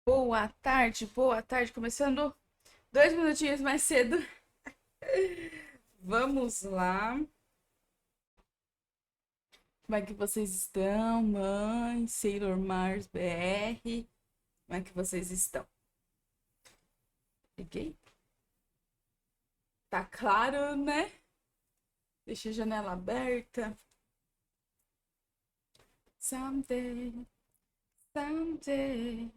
Boa tarde. Começando 2 minutinhos mais cedo. Vamos lá. Como é que vocês estão, mãe? Sailor Mars BR. Como é que vocês estão? Liguei? Tá claro, né? Deixa a janela aberta. Someday, someday,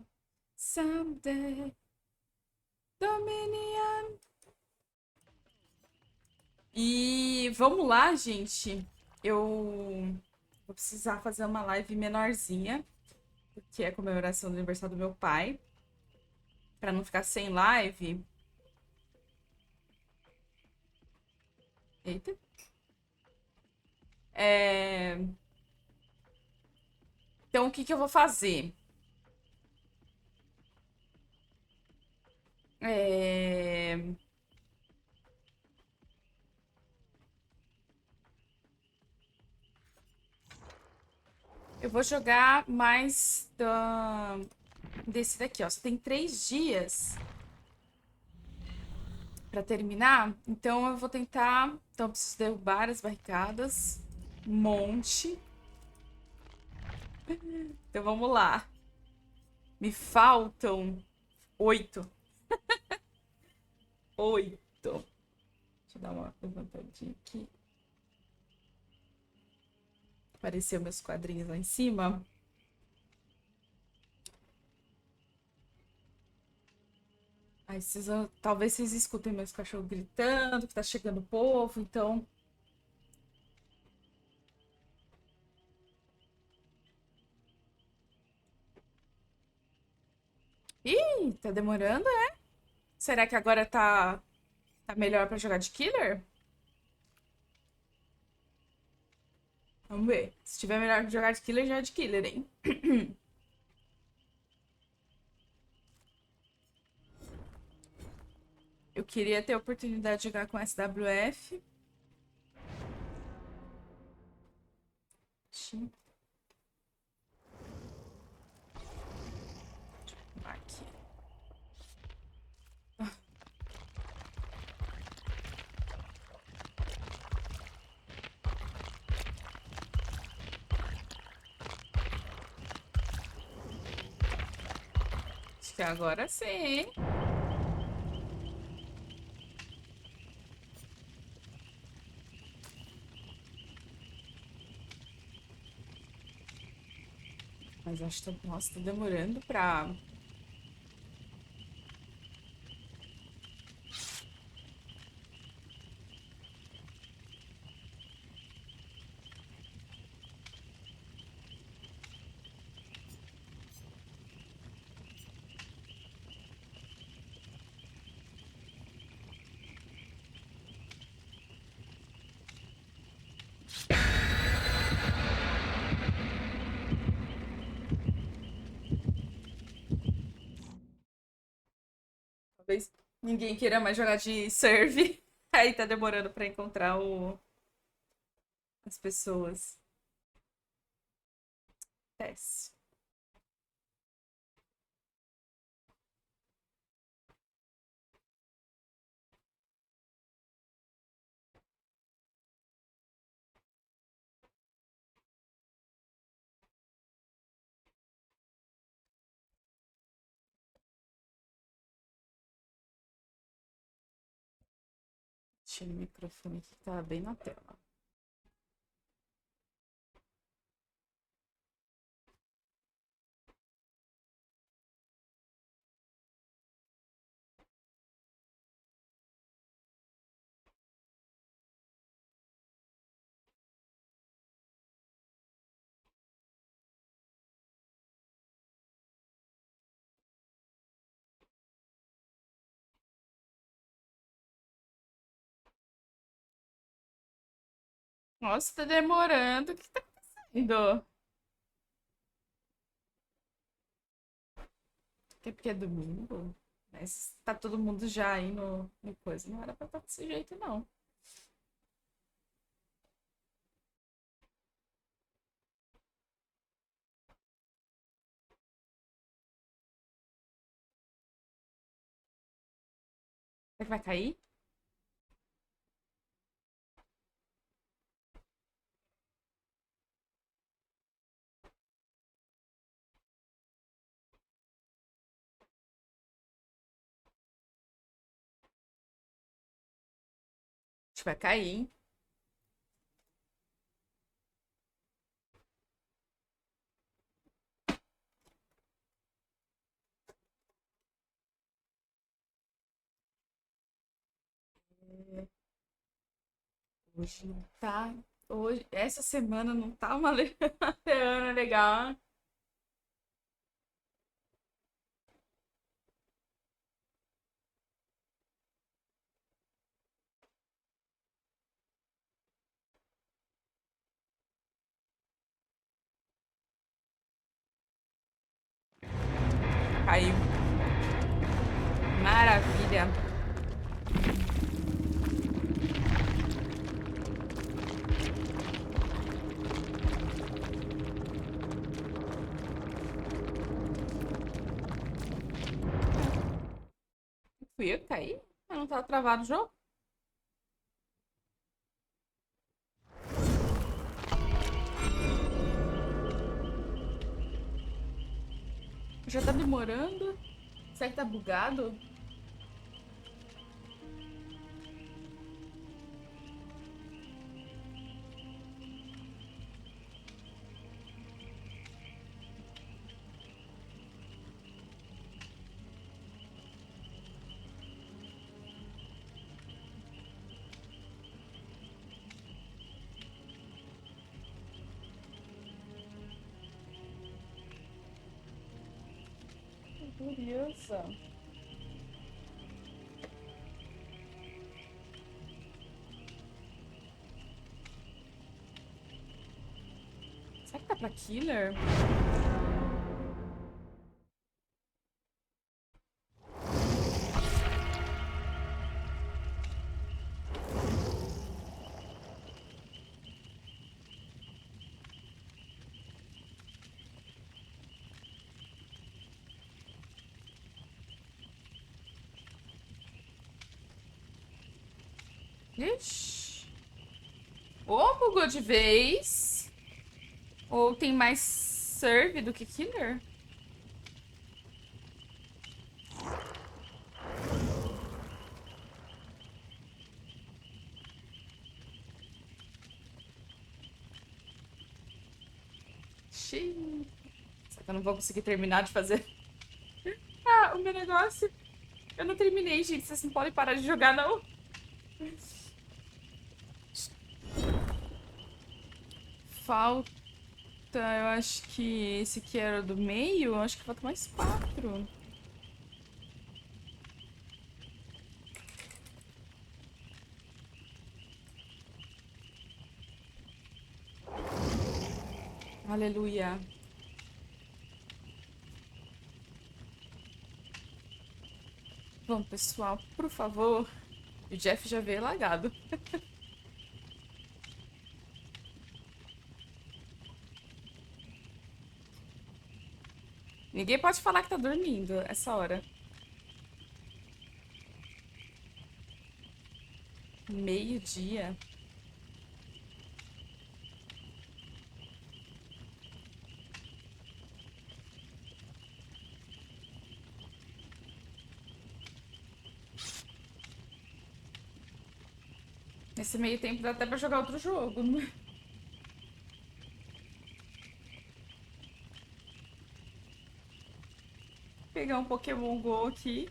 someday. Dominion. E vamos lá, gente. Eu vou precisar fazer uma live menorzinha, que é a comemoração do aniversário do meu pai, pra não ficar sem live. Eita. É, Então, o que que eu vou fazer? É, Eu vou jogar mais desse daqui, ó. Só tem 3 dias pra terminar, então eu vou tentar. Então, eu preciso derrubar as barricadas. Um monte. Então, vamos lá. Me faltam 8. 8. Deixa eu dar uma levantadinha aqui. Apareceu meus quadrinhos lá em cima. Aí talvez vocês escutem meus cachorros gritando, que tá chegando o povo, então. Ih, tá demorando, é? Será que agora tá melhor pra jogar de killer? Vamos ver. Se tiver melhor pra jogar de killer, já é de killer, hein? Eu queria ter a oportunidade de jogar com SWF. Aqui. Acho que agora sim. Mas acho que nossa, tá demorando pra. Talvez ninguém queira mais jogar de serve. Aí tá demorando pra encontrar as pessoas. Desce. Tira o microfone que tá bem na tela. Nossa, tá demorando. O que tá acontecendo? É porque é domingo? Mas tá todo mundo já aí no coisa. Não era pra estar desse jeito, não. Será que vai cair? Acho que vai cair, hein? Hoje não tá. Hoje, essa semana não tá uma semana legal. Caiu. Maravilha. Fui eu que caí? Eu não tava travado o jogo? Já tá demorando? Será que tá bugado? Curiosa. Será que tá pra killer? Ixi. Ou bugou de vez. Ou tem mais serve do que killer. Xiii. Só que eu não vou conseguir terminar de fazer. Ah, o meu negócio. Eu não terminei, gente. Vocês não podem parar de jogar, não. Falta. Eu acho que esse aqui era do meio. Eu acho que falta mais 4. Aleluia. Vamos, pessoal, por favor. O Jeff já veio lagado. Ninguém pode falar que tá dormindo essa hora. Meio-dia. Nesse meio tempo dá até pra jogar outro jogo. Pegar um Pokémon Go aqui.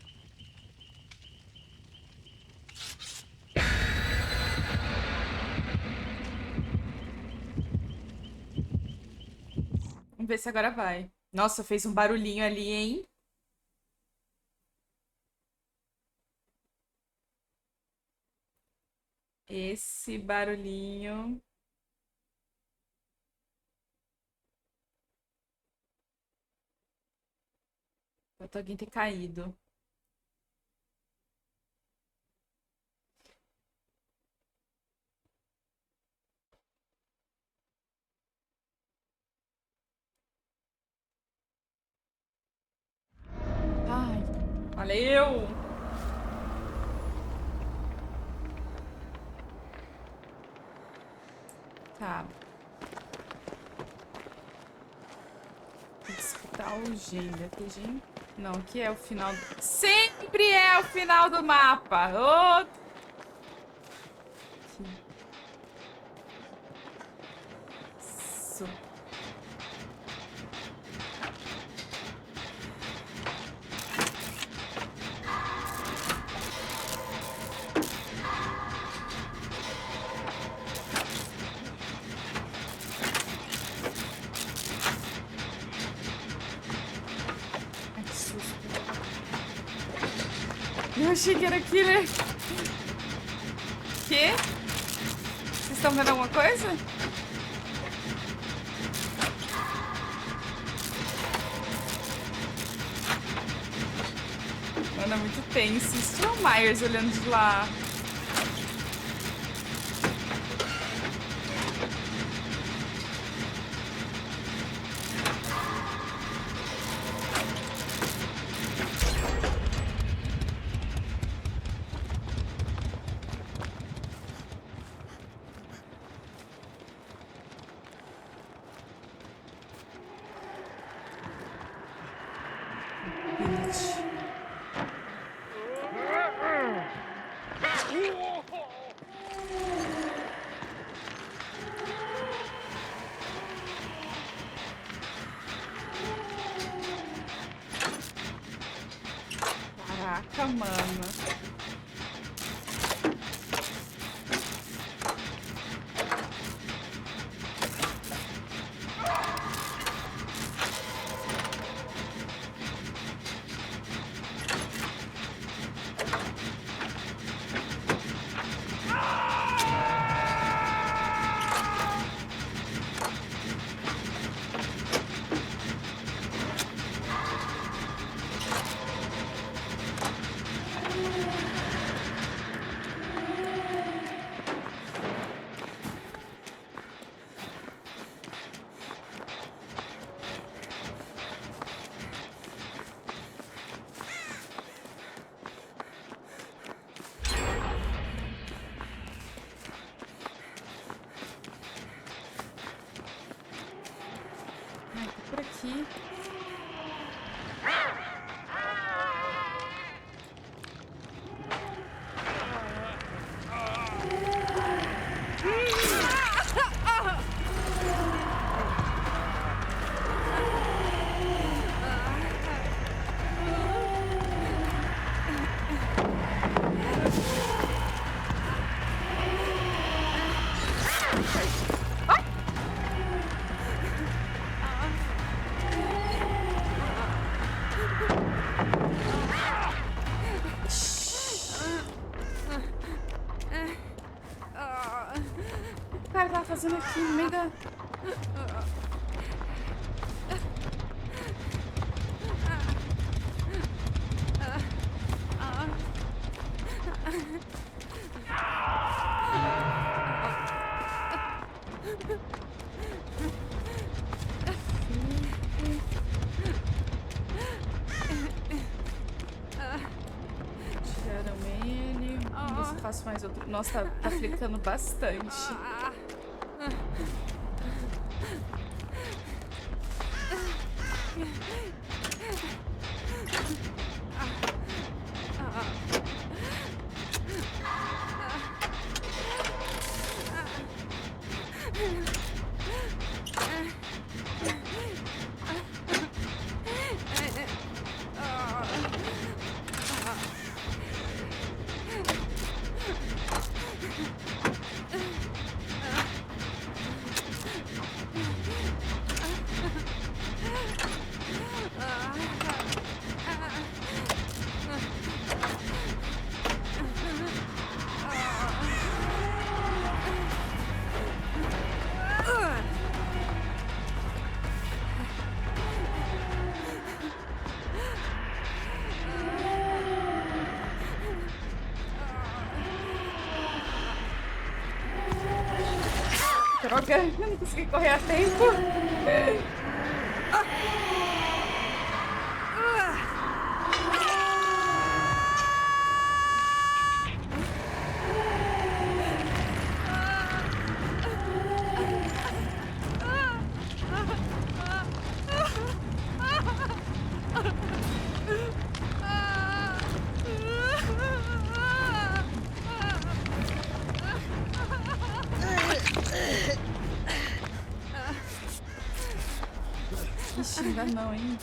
Vamos ver se agora vai. Nossa, fez um barulhinho ali, hein? Esse barulhinho. Pode alguém ter caído. Ai, valeu! Tá. Tem que escutar o Gen. Deve ter Gen. Não, aqui é o final. Sempre é o final do mapa. Oh! Isso. Ai, que susto. Eu achei que era killer. Quê? Vocês estão vendo alguma coisa? Mano, é muito tenso. Isso é o Myers olhando de lá. Gente. Caraca, mano. Ai, tá por aqui. O que o cara tá fazendo aqui no meio da... Tiraram ele. Vamos ver se eu faço mais outro. Nossa, tá flicando bastante. Droga, eu não consegui correr a tempo. não, hein?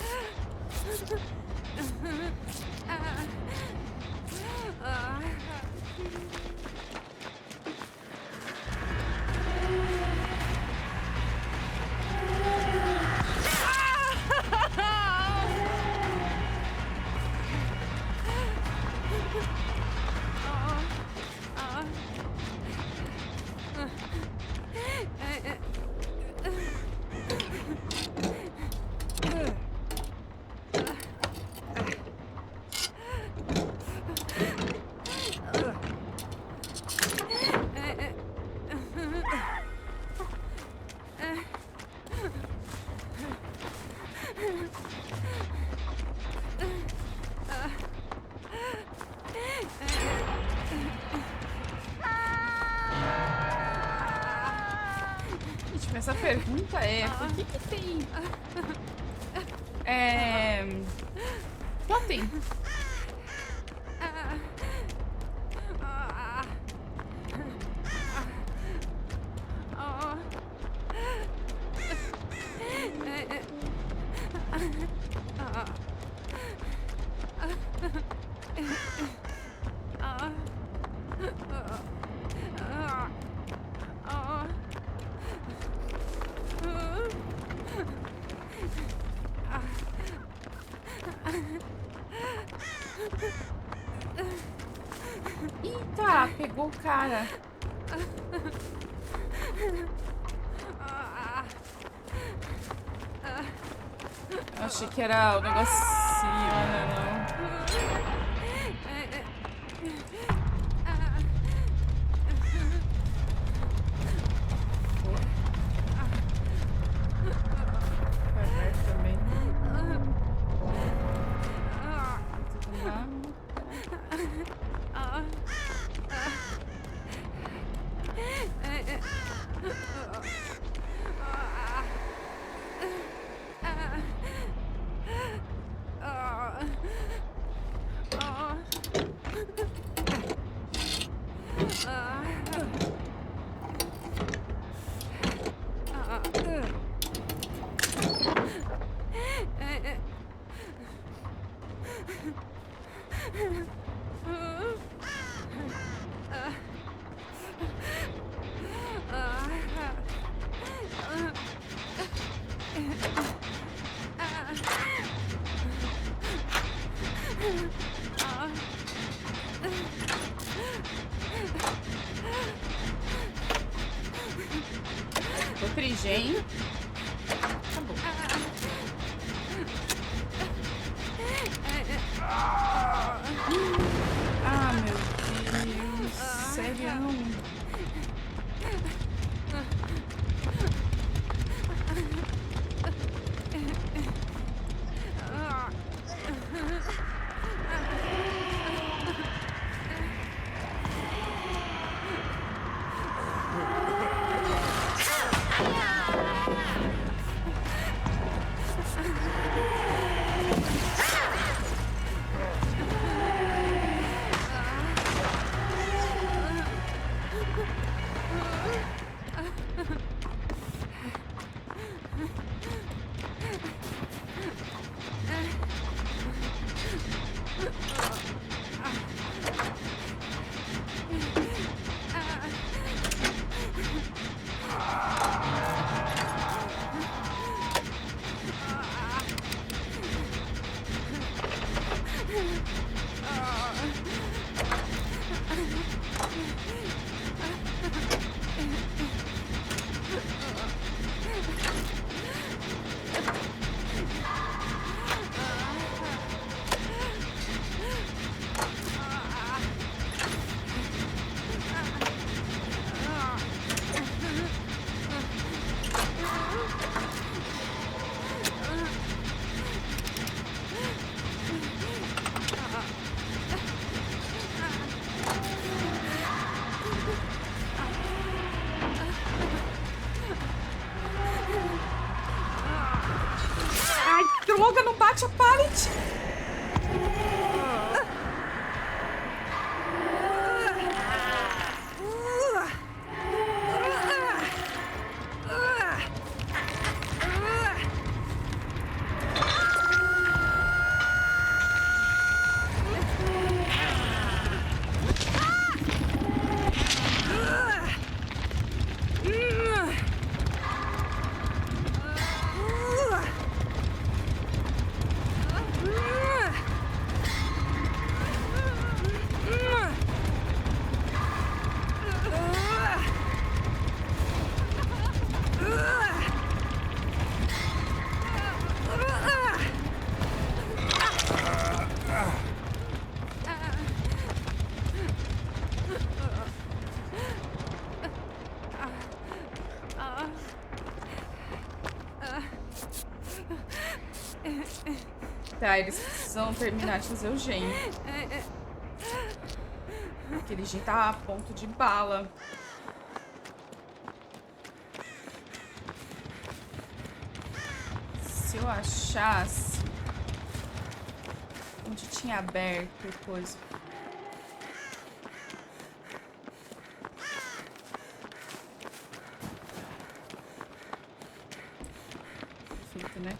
Gente, mas essa pergunta é: por que que tem... Totem? Eita, pegou o cara. Eu achei que era o negocinho, né? Vai ver também. Tô triste, hein? Tá bom. Ah, meu Deus. Sério? Droga, não bate a pallet. Tá, eles precisam terminar de fazer o gen. Aquele gen tá a ponto de bala. Se eu achasse onde tinha aberto coisa. Perfeito, né?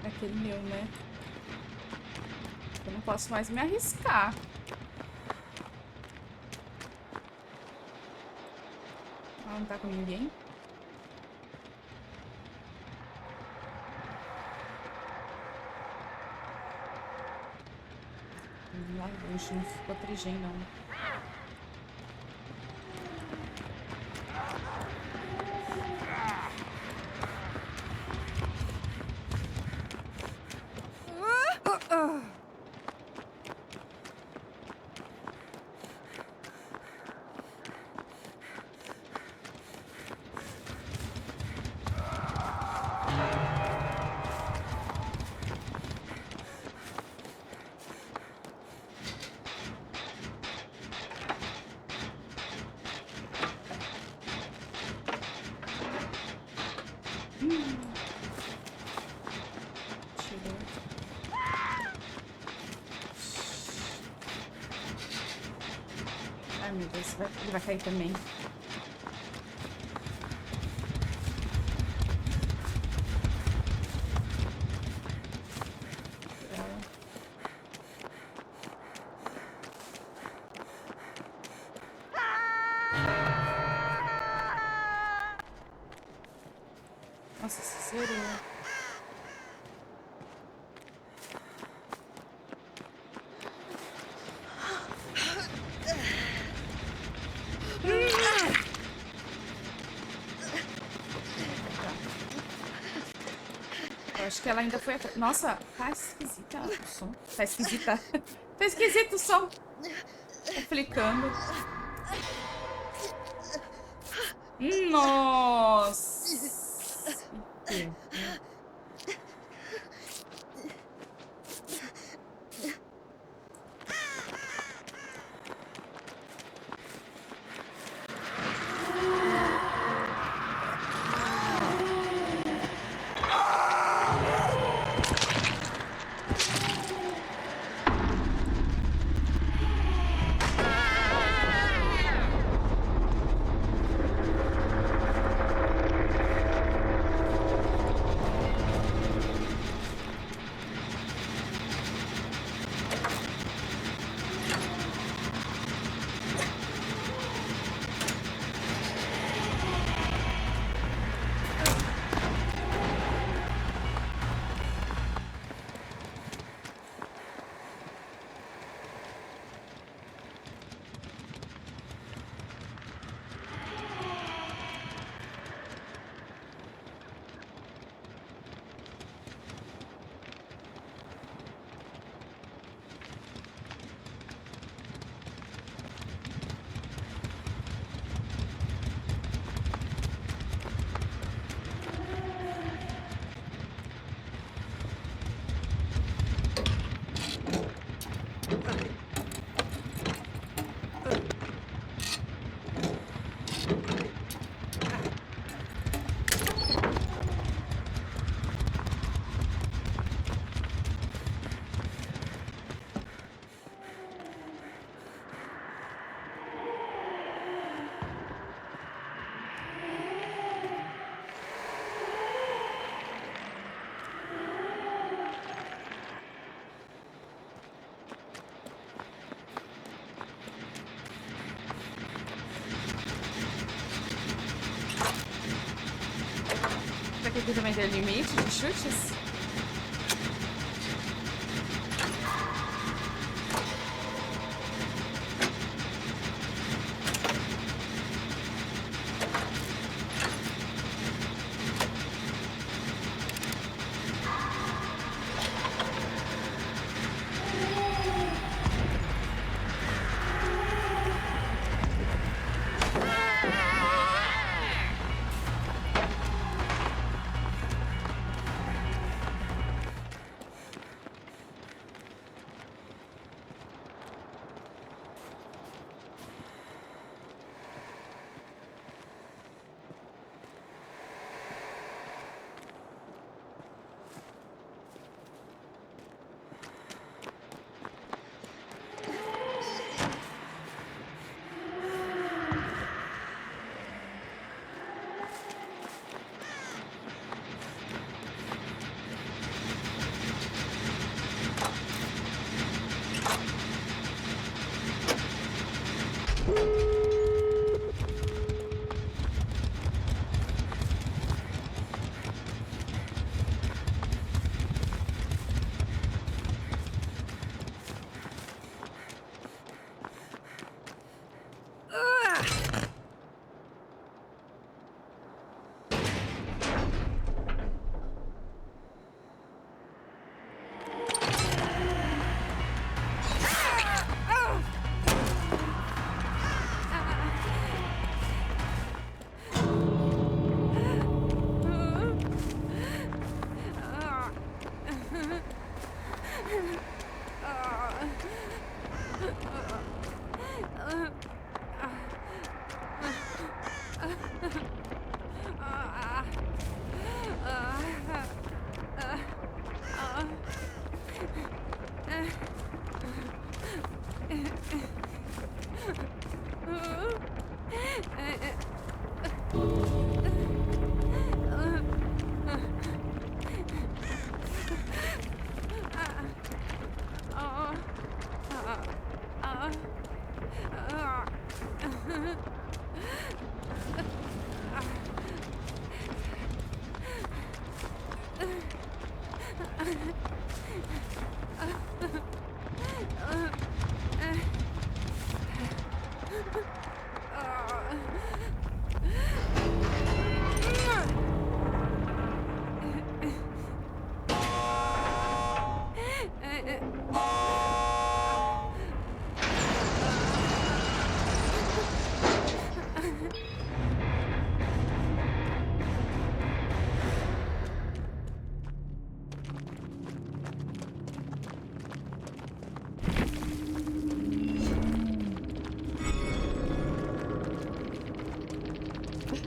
Aquele meu, né? Eu não posso mais me arriscar. Ah, não tá com ninguém? Lá longe, não ficou trigem, não. Ai, meu Deus, ele vai cair também. Nossa, se zerou. Eu acho que ela ainda foi... Nossa, tá esquisita o som. Tá esquisita. Tá esquisito o som. Tá flicando. Nossa. Será que aqui também tem limite de chutes?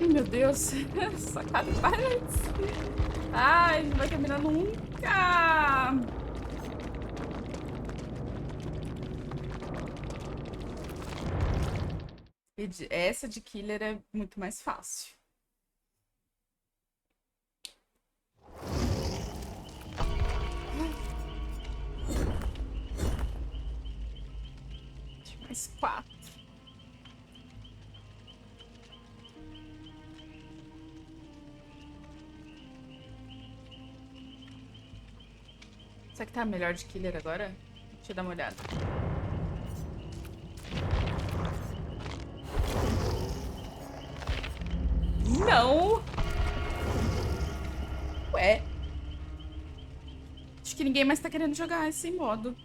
Ai, meu Deus. Sacada parece. Ai, não vai terminar nunca. Essa de killer é muito mais fácil. Mais 4. Será que tá melhor de killer agora? Deixa eu dar uma olhada. Não! Ué. Acho que ninguém mais tá querendo jogar esse modo.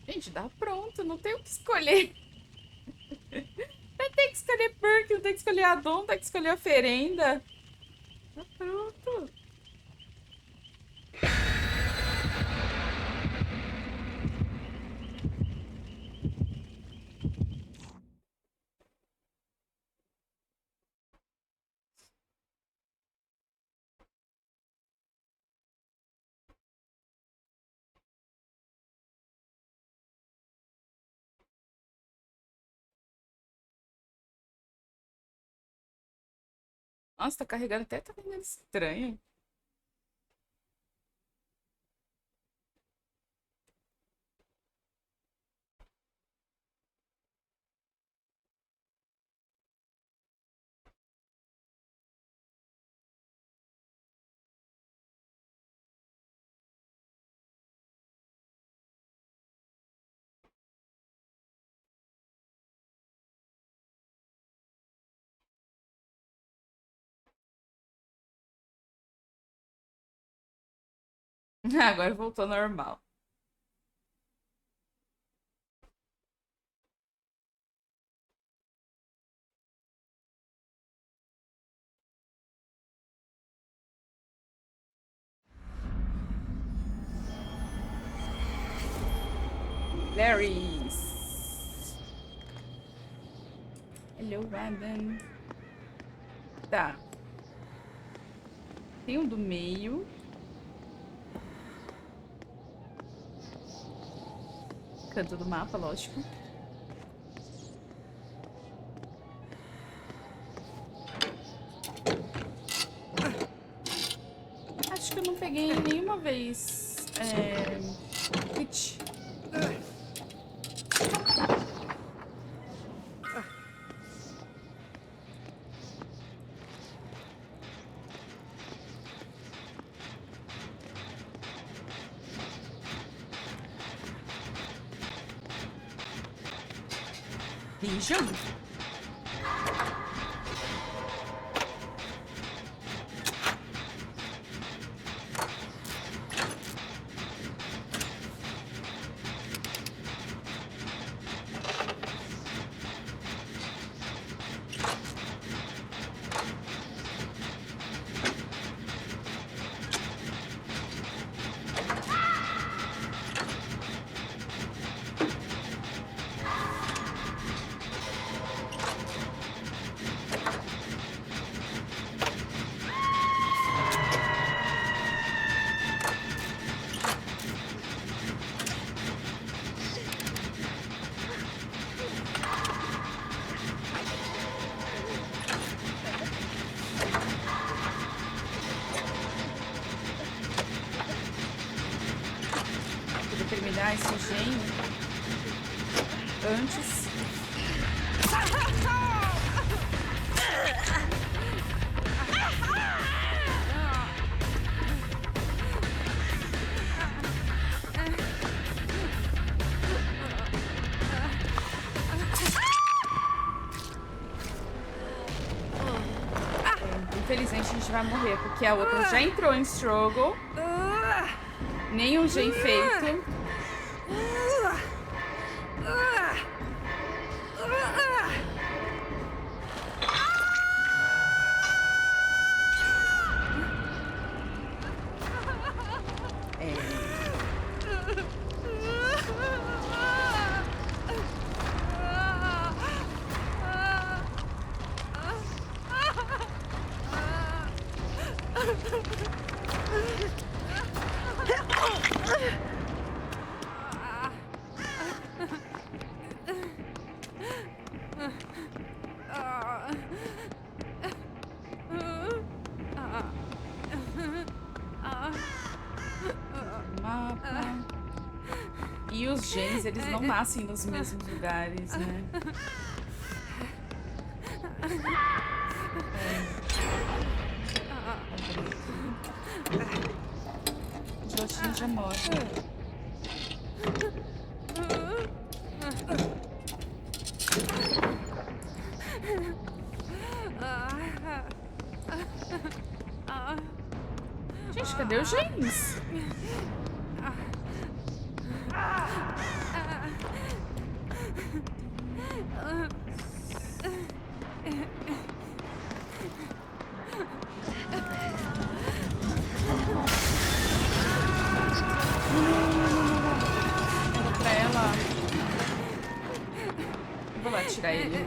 Gente, dá pronto, não tem o que escolher. Não tem que escolher perk, não tem que escolher addon, não tem que escolher oferenda. Tá pronto. Nossa, tá carregando até, tá vendo estranho. Agora voltou ao normal. Berries. Hello, Adam. Tá. Tem um do meio. Canto do mapa, lógico. Acho que eu não peguei nenhuma vez. Kit. Ninja? Terminar esse gênio antes. Infelizmente a gente vai morrer porque a outra já entrou em struggle. Nenhum gen feito. Mapa. E os gens, eles não nascem nos mesmos lugares, né? O Jotinho já morre. Gente, cadê os gens? Manda pra ela. Eu vou lá tirar ele.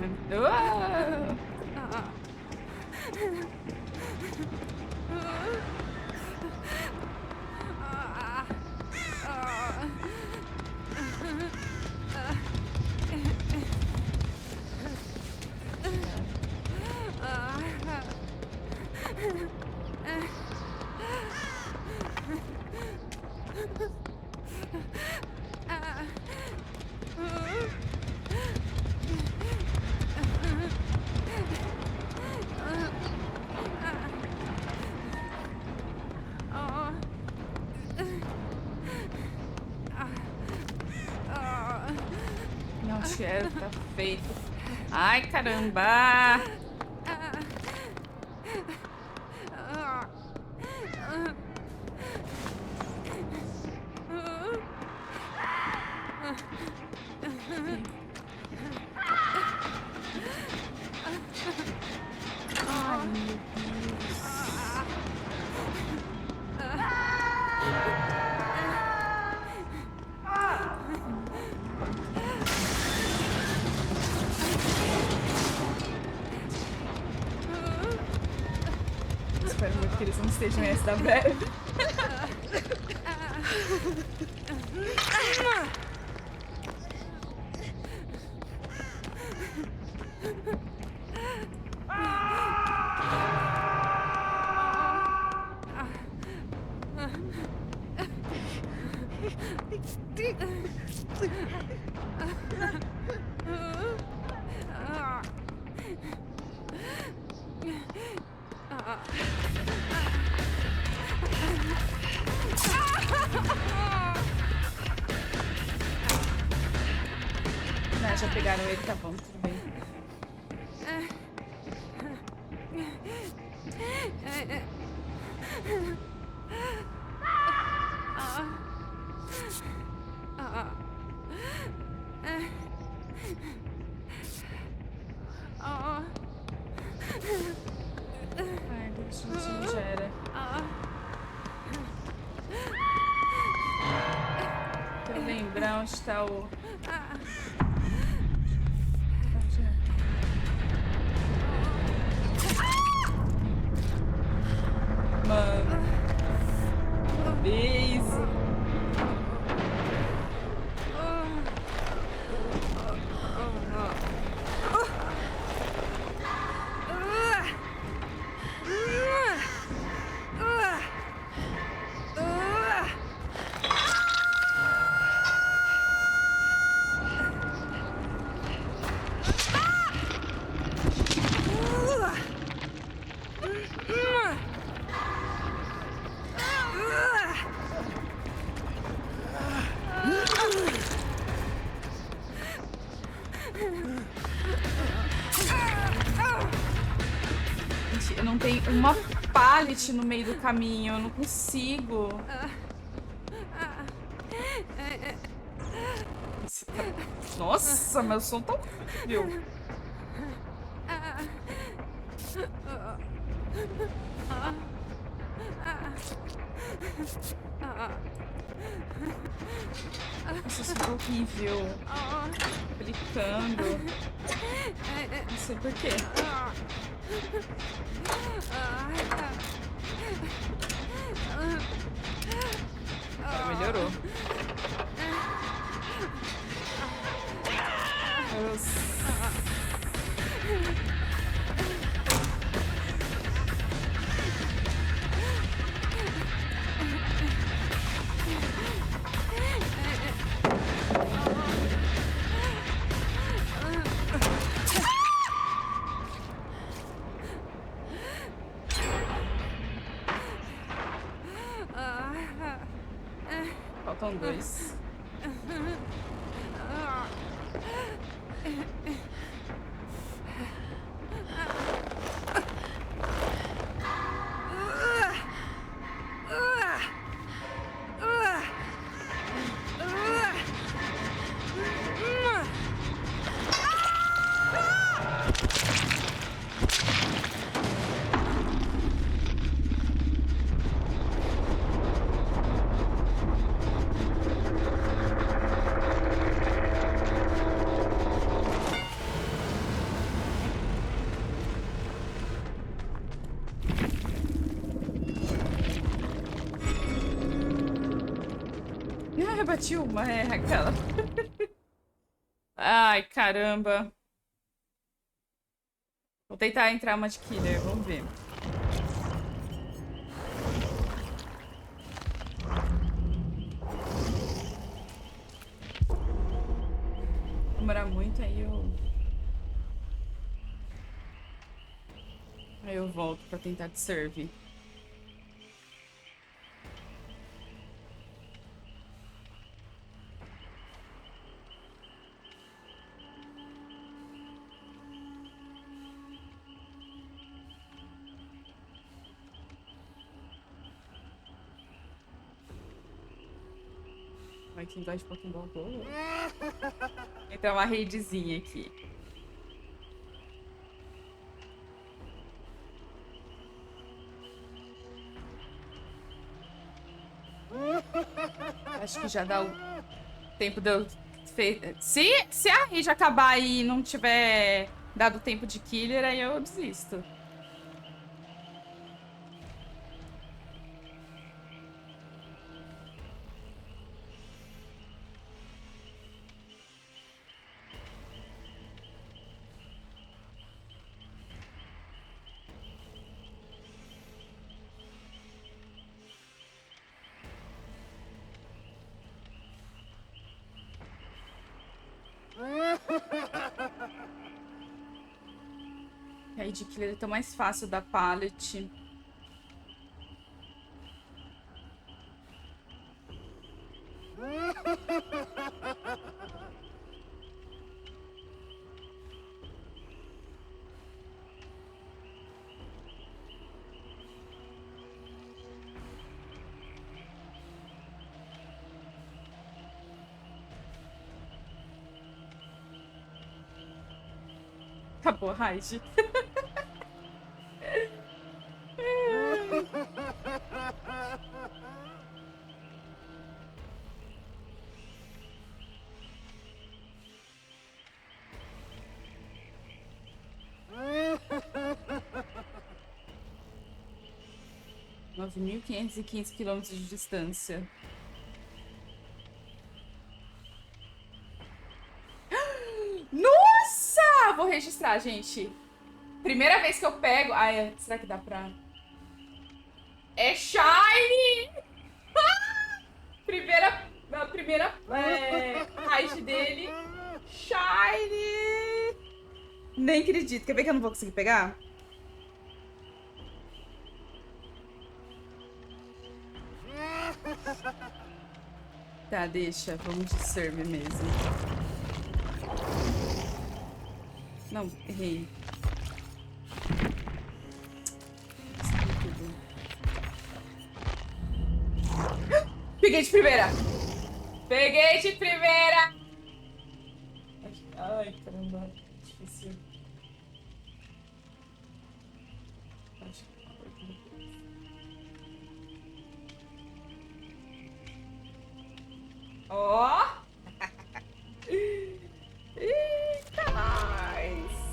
Não, cheiro, tá feito. Ai, caramba! Ai, meu Deus. espero muito que eles não estejam em SW. Não, já pegaram ele, tá bom, tudo bem. Ai, gente, já era. Pra eu lembrar onde tá o... Mano. Beijo. Gente, eu não tenho uma pallet no meio do caminho, eu não consigo. Nossa, meu som tá horrível. Nossa, isso tá horrível. Clicando. Não sei por quê. Agora melhorou. Nossa. Faltam dois. Eu bati uma, é aquela. Ai, caramba. Vou tentar entrar uma de killer, vamos ver. Demorar muito, aí eu volto pra tentar te servir. Vai quem gosta de Pokémon Go. Então uma raidzinha aqui. Acho que já dá o tempo de eu... Se a raid acabar e não tiver dado tempo de killer, aí eu desisto. Raid Killer é tão mais fácil da pallet. Acabou a raid. Nove mil quinhentos e 9.515 quilômetros de distância. Nossa! Vou registrar, gente. Primeira vez que eu pego... Ai, será que dá pra... É Shiny! A primeira raid dele. Shiny! Nem acredito. Quer ver que eu não vou conseguir pegar? Tá, deixa. Vamos de serve mesmo. Não, errei. Peguei de primeira! Peguei de primeira! Ai, caramba. Difícil. Ó! Eita, nós!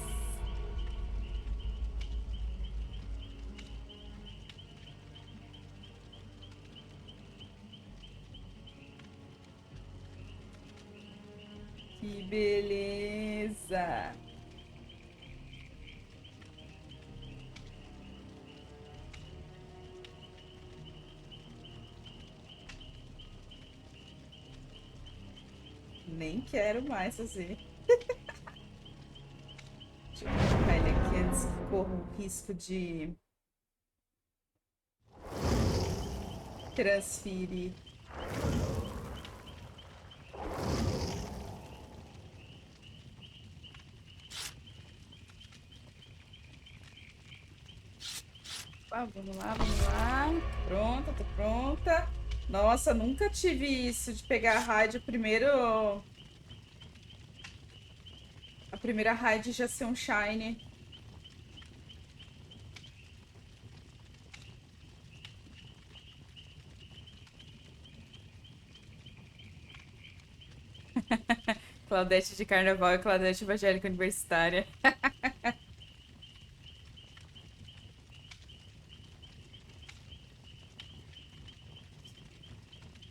Que beleza! Nem quero mais fazer. Deixa eu colocar ele aqui antes que corra o risco de transferir. Vamos lá, vamos lá. Pronta, tô pronta. Nossa, nunca tive isso de pegar a raid primeiro. A primeira raid já ser um shiny. Claudete de carnaval e Claudete evangélica universitária.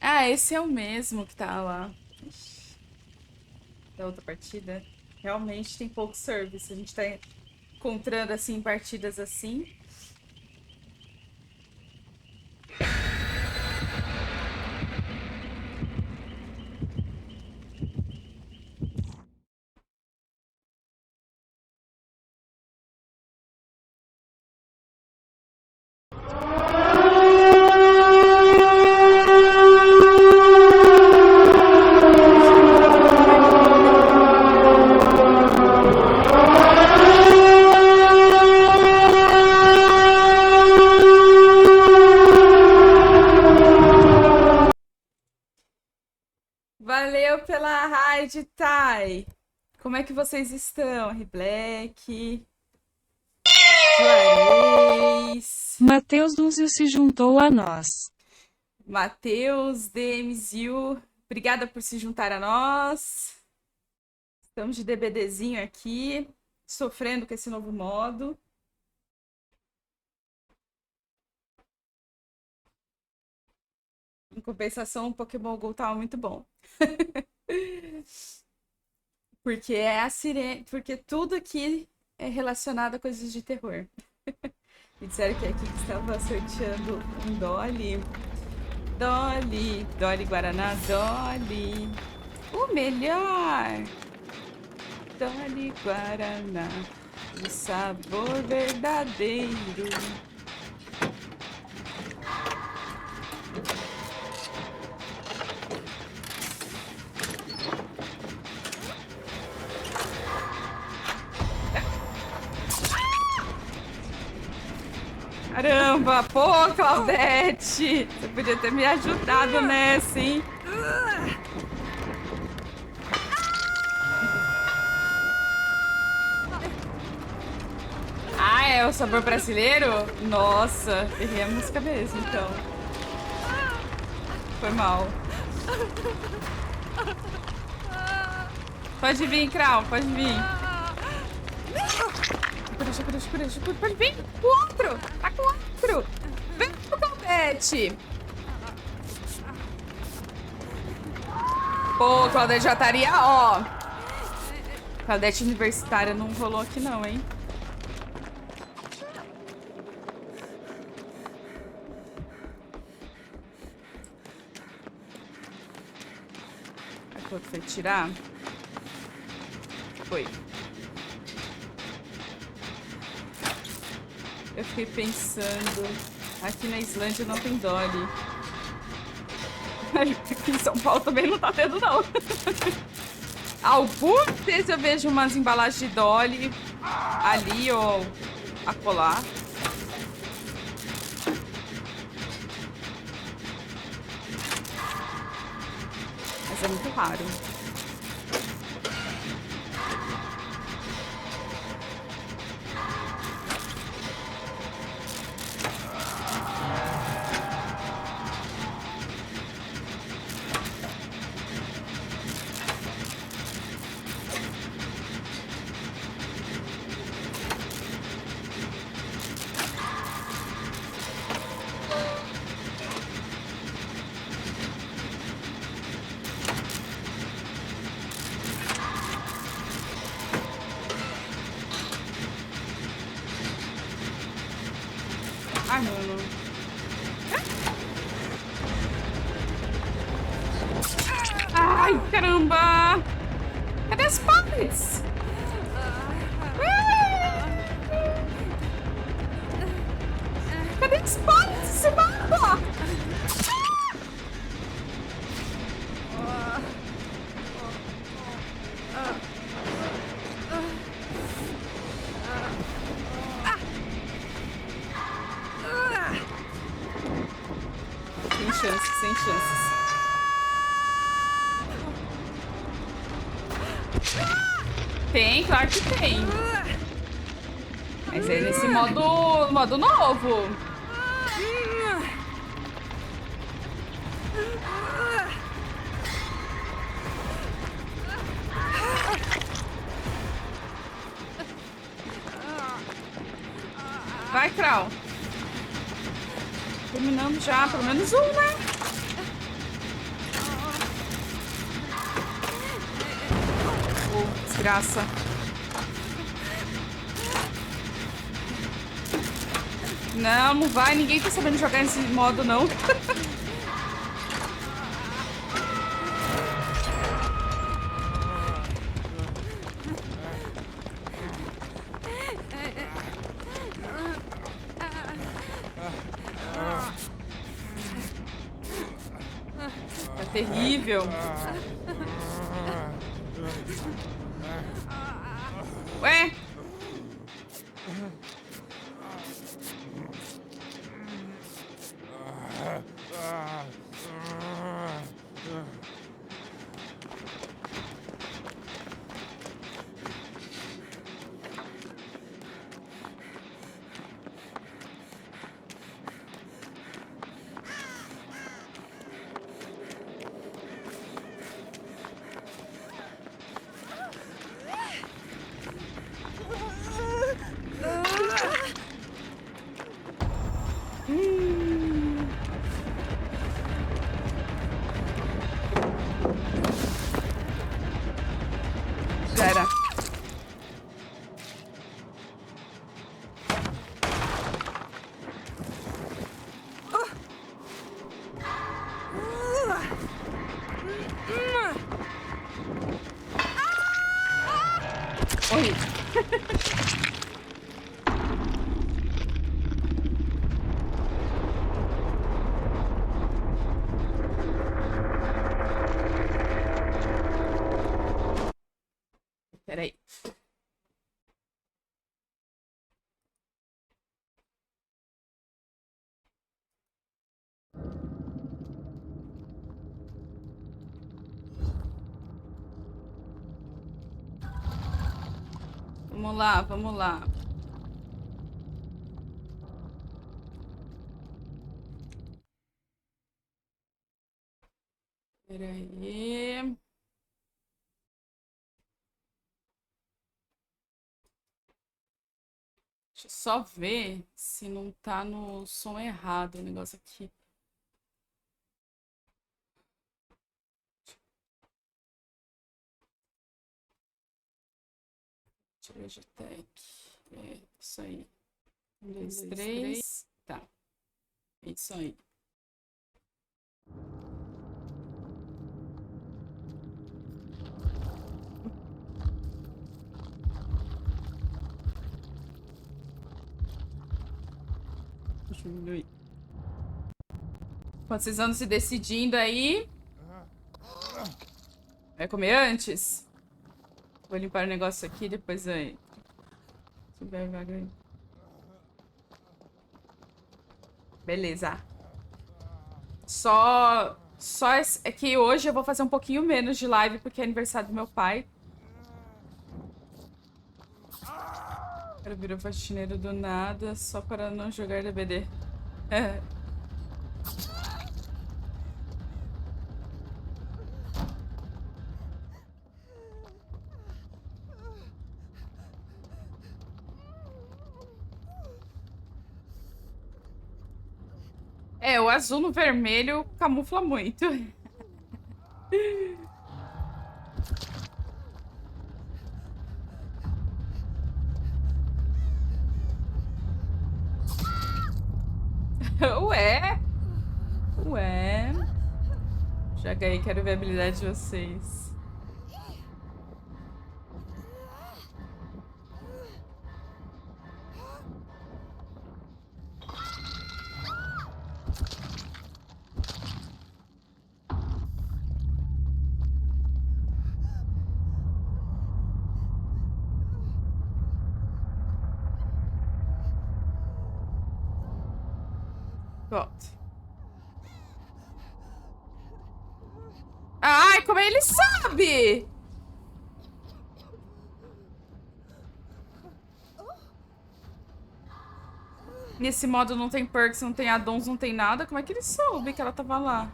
Ah, esse é o mesmo que tá lá. Ixi. Da outra partida. Realmente tem pouco service. A gente tá encontrando, assim, partidas assim. Valeu pela raid, Thay. Como é que vocês estão? R-Black, Juarez, Matheus Lúcio se juntou a nós. Matheus, DMZU, obrigada por se juntar a nós. Estamos de DBDzinho aqui, sofrendo com esse novo modo. Em compensação, o Pokémon GO tava muito bom. Porque é a sirene. Porque tudo aqui é relacionado a coisas de terror. Me disseram que aqui estava sorteando um Dolly. Dolly. Dolly Guaraná. Dolly. O melhor. Dolly Guaraná. de sabor verdadeiro. Caramba, pô, Claudete! Você podia ter me ajudado nessa, hein? Ah, é o sabor brasileiro? Nossa, errei a música mesmo, então. Foi mal. Pode vir, Krau, pode vir. Pode vir. O outro! Tá com o outro! Vem pro Claudete! Pô, Claudete já estaria, ó. Claudete universitária não rolou aqui não, hein? Aqui o outro foi tirar? Foi. Eu fiquei pensando, aqui na Islândia não tem Dolly. Aqui em São Paulo também não tá tendo, não. Algumas vezes eu vejo umas embalagens de Dolly ali ou acolá. Mas é muito raro. Ai, mano. Ai, caramba! Cadê as partes? Cadê as partes desse mapa? Sem chances, sem chances. Tem, claro que tem. Mas é nesse modo novo. Vai, Krau. Terminamos já, pelo menos um, né? Oh, desgraça. Não, não vai. Ninguém tá sabendo jogar nesse modo, não. Tá terrível. Ué? Já era. Horrível. Peraí. Vamos lá, vamos lá. Peraí. Deixa eu só ver se não tá no som errado o negócio aqui. Digitec. É isso aí. 1, 2, 3. Tá. É isso aí. Deixa eu diminuir. Quando vocês andam se decidindo aí. Vai comer antes? Vou limpar o negócio aqui, depois aí. Beleza. Só é que hoje eu vou fazer um pouquinho menos de live porque é aniversário do meu pai. Quero virar faxineiro do nada só para não jogar DBD. É. É, o azul no vermelho camufla muito. Ué? Ué? Joga aí, quero ver a habilidade de vocês. Pronto. Ai, como ele sabe? Nesse modo não tem perks, não tem addons, não tem nada. Como é que ele soube que ela tava lá?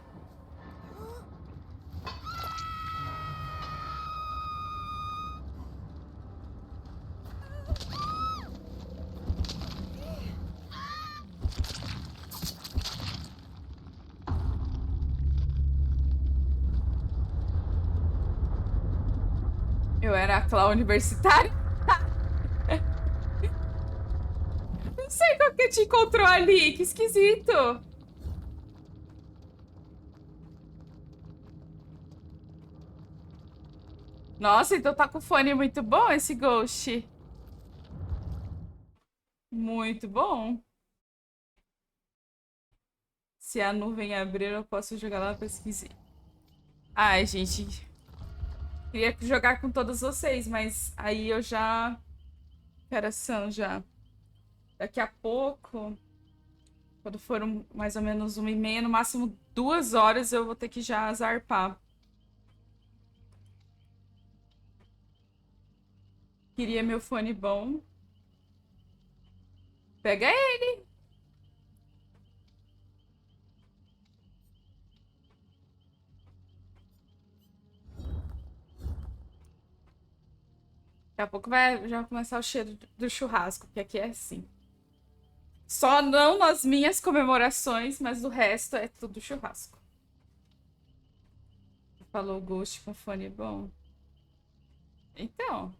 Eu era a Clá universitária? Não sei qual que te encontrou ali. Que esquisito. Nossa, então tá com fone muito bom esse Ghost. Muito bom. Se a nuvem abrir, eu posso jogar lá pra pesquisar. Ai, gente. Queria jogar com todos vocês, mas aí eu já... Pera, são já. Daqui a pouco, quando for mais ou menos 1h30, no máximo 2 horas, eu vou ter que já zarpar. Queria meu fone bom. Pega ele. Daqui a pouco já vai começar o cheiro do churrasco, porque aqui é assim. Só não nas minhas comemorações, mas o resto é tudo churrasco. Falou Ghost com fone bom. Então.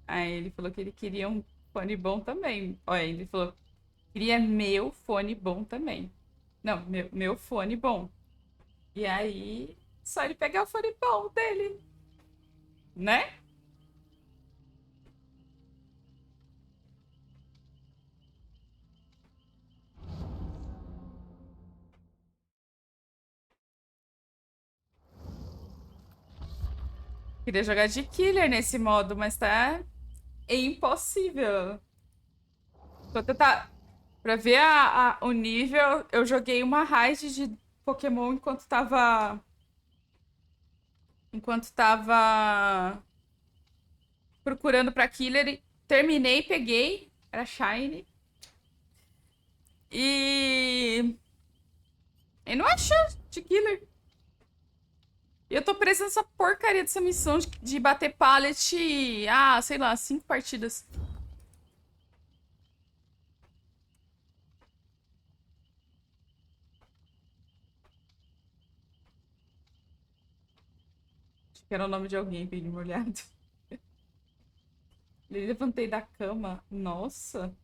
Aí ele falou que ele queria um fone bom também. Olha, ele falou que queria meu fone bom também. Não, meu fone bom. E aí, só ele pegar o fone bom dele, né? Queria jogar de killer nesse modo, mas tá impossível. Vou tentar... Pra ver o nível, eu joguei uma raid de Pokémon enquanto tava procurando pra killer. Terminei, peguei. Era Shine. E... E não achou de killer. E eu tô presa nessa porcaria dessa missão de bater pallet. Ah, sei lá, 5 partidas. Acho que era o nome de alguém bem molhado. Levantei da cama. Nossa.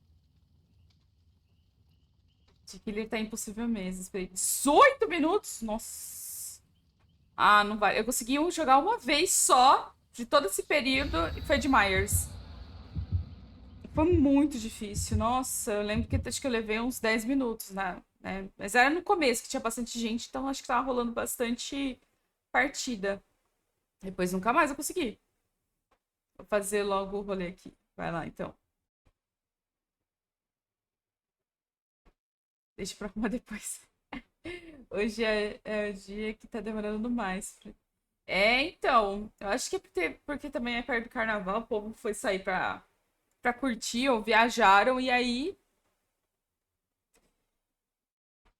De killer tá impossível mesmo. Esperei 18 minutos? Nossa. Ah, não vai. Eu consegui jogar uma vez só de todo esse período e foi de Myers. Foi muito difícil. Nossa, eu lembro que acho que eu levei uns 10 minutos, né? Mas era no começo, que tinha bastante gente, então acho que tava rolando bastante partida. Depois nunca mais eu consegui. Vou fazer logo o rolê aqui. Vai lá, então. Deixa pra arrumar depois. Hoje é o dia que tá demorando mais. Então. Eu acho que é porque também é perto do carnaval, o povo foi sair pra curtir ou viajaram, e aí.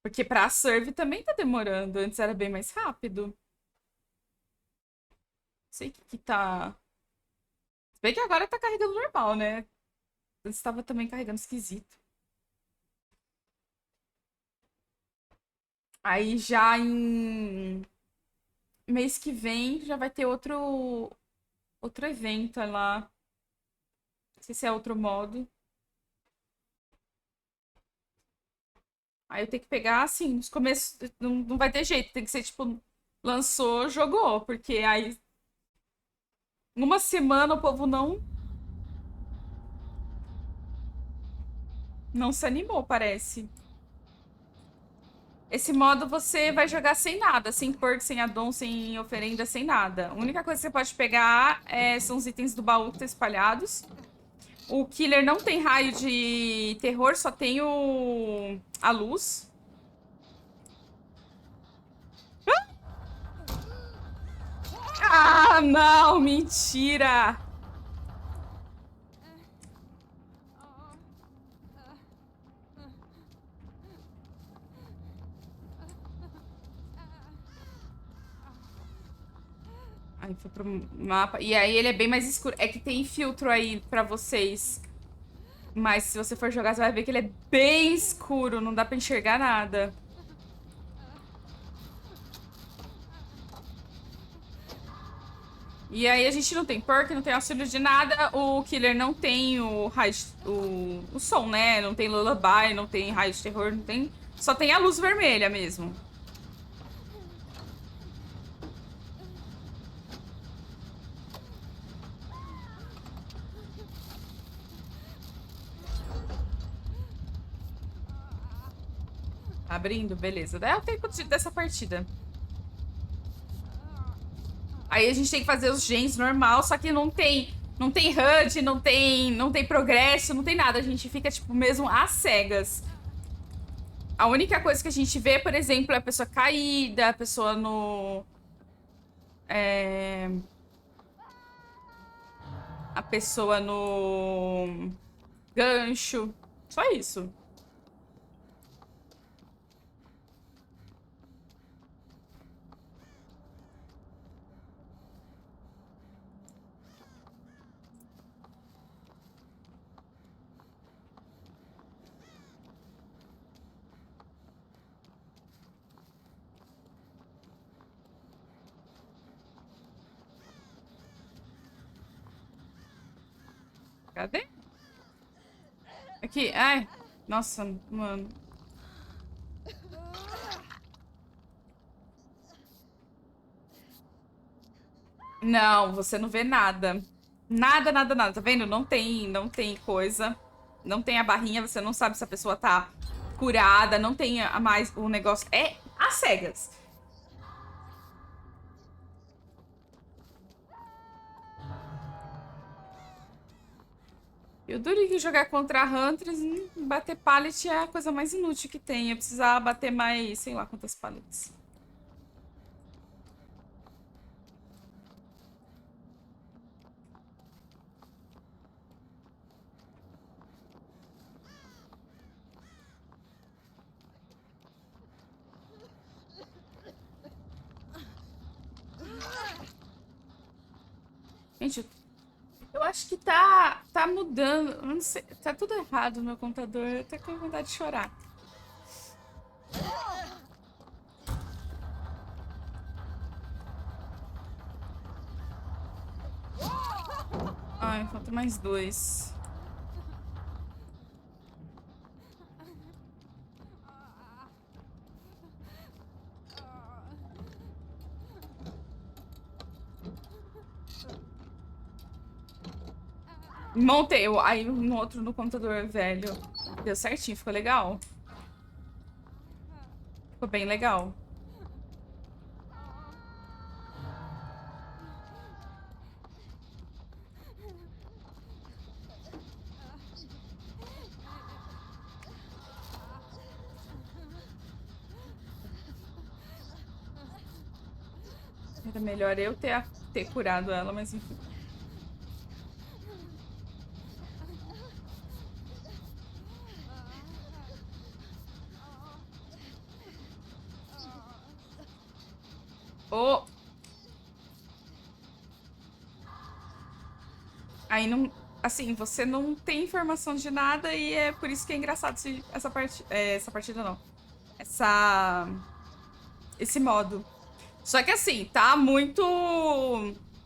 Porque pra serve também tá demorando. Antes era bem mais rápido. Não sei o que tá. Se bem que agora tá carregando normal, né? Antes estava também carregando esquisito. Aí já em mês que vem já vai ter outro evento lá. Não sei se é outro modo. Aí eu tenho que pegar assim, nos começos. Não vai ter jeito, tem que ser tipo, lançou, jogou. Porque aí, numa semana, o povo não se animou, parece. Esse modo você vai jogar sem nada, sem perk, sem addon, sem oferenda, sem nada. A única coisa que você pode pegar são os itens do baú que estão espalhados. O killer não tem raio de terror, só tem a luz. Ah, não, mentira! Aí foi pro mapa. E aí ele é bem mais escuro. É que tem filtro aí pra vocês. Mas se você for jogar, você vai ver que ele é bem escuro. Não dá pra enxergar nada. E aí a gente não tem perk, não tem auxílio de nada. O killer não tem o raio, o som, né? Não tem lullaby, não tem raio de terror, não tem. Só tem a luz vermelha mesmo. Abrindo, beleza. É o tempo dessa partida. Aí a gente tem que fazer os gens normal, só que não tem HUD, não tem progresso, não tem nada. A gente fica, tipo, mesmo às cegas. A única coisa que a gente vê, por exemplo, é a pessoa caída, a pessoa no... A pessoa no gancho. Só isso. Cadê? Aqui, ai. Nossa, mano. Não, você não vê nada. Nada, nada, nada. Tá vendo? Não tem coisa. Não tem a barrinha, você não sabe se a pessoa tá curada, não tem a mais o negócio. É às cegas. E o duro é que jogar contra Hunters, bater pallet é a coisa mais inútil que tem. Eu precisava bater mais, sei lá quantas pallets. Gente, eu acho que tá mudando. Eu não sei, tá tudo errado no meu computador. Eu tô com vontade de chorar. Ai, falta mais 2. Montei aí um outro no computador velho. Deu certinho, ficou legal. Ficou bem legal. Era melhor eu ter curado ela, mas enfim. Oh! Aí não. Assim, você não tem informação de nada e é por isso que é engraçado essa partida não. Esse modo. Só que assim, tá muito.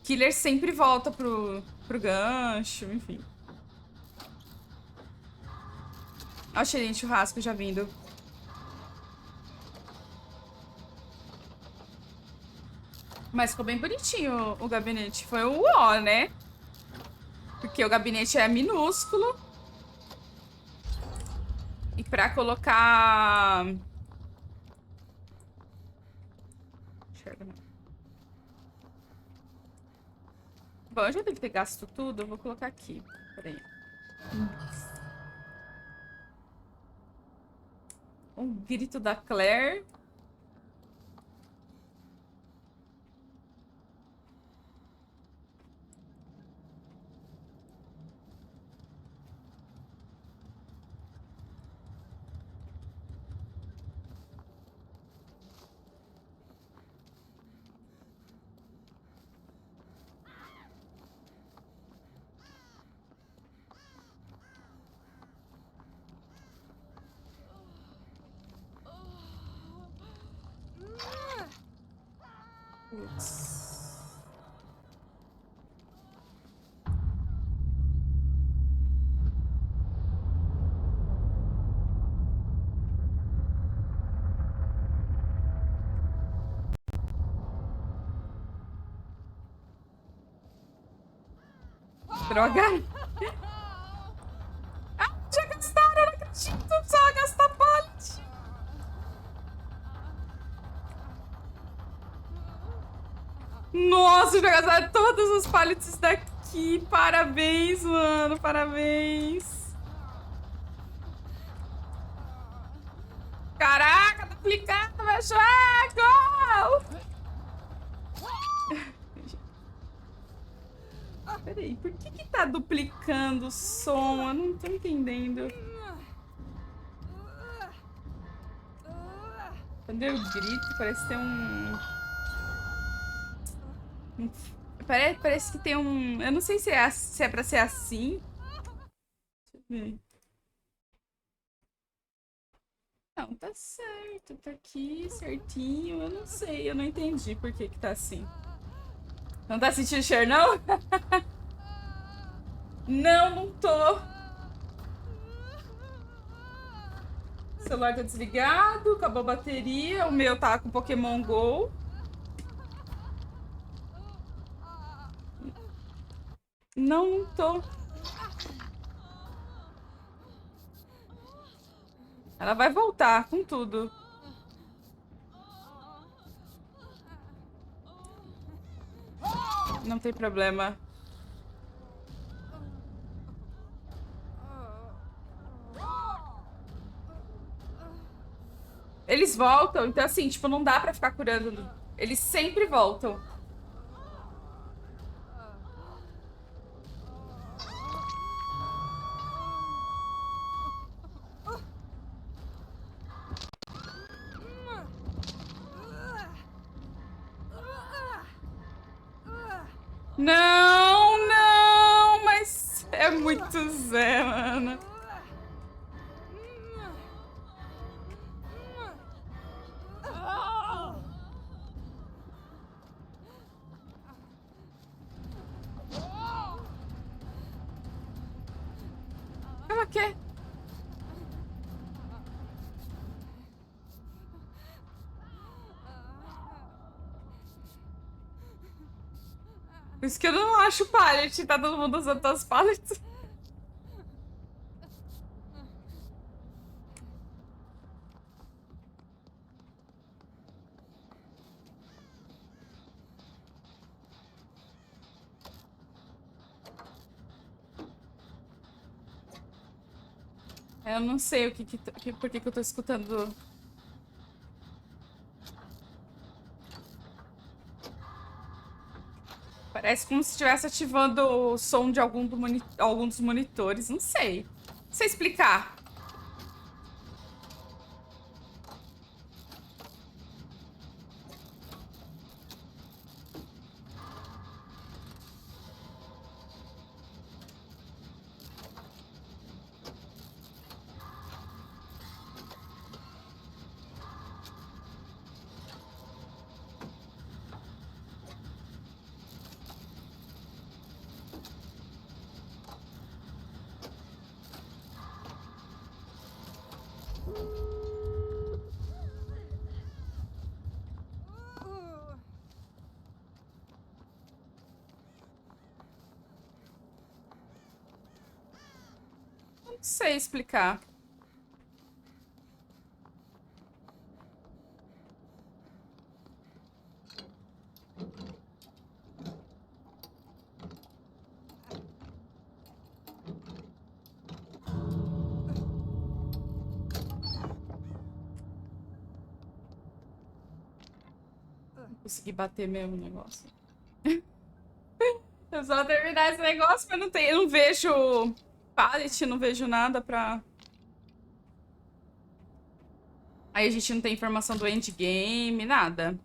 Killer sempre volta pro gancho, enfim. Olha o cheirinho de churrasco já vindo. Mas ficou bem bonitinho o gabinete. Foi o ó, né? Porque o gabinete é minúsculo. E pra colocar... Bom, eu já devo ter gasto tudo. Eu vou colocar aqui. Peraí. Um grito da Claire. Putz. Droga. Ah, já gastaram, eu não acredito. Precisava gastar pallet. Nossa, já gastaram todas as pallets daqui. Parabéns, mano. Parabéns. Caraca, duplicado, meu jogo! Peraí, por que tá duplicando o som? Eu não tô entendendo. Quando eu grito, parece ter parece que tem um... Eu não sei se é pra ser assim. Deixa eu ver. Não, tá certo. Tá aqui certinho. Eu não sei, eu não entendi por que tá assim. Não tá sentindo cheiro, não? Não, não tô. O celular tá desligado, acabou a bateria. O meu tá com Pokémon Go. Não, não tô. Ela vai voltar com tudo. Não tem problema. voltam, então assim, tipo, não dá pra ficar curando. Eles sempre voltam. Não, não, mas é muito Zé, mano. Calma que? Por isso que eu não acho pallet, tá todo mundo usando as pallets. Eu não sei por que eu tô escutando. Parece como se estivesse ativando o som de algum dos monitores. Não sei. Não sei explicar. Não sei explicar. Não consegui bater mesmo o negócio. Eu só terminar esse negócio, mas eu não vejo pallet, não vejo nada pra... Aí a gente não tem informação do endgame, nada.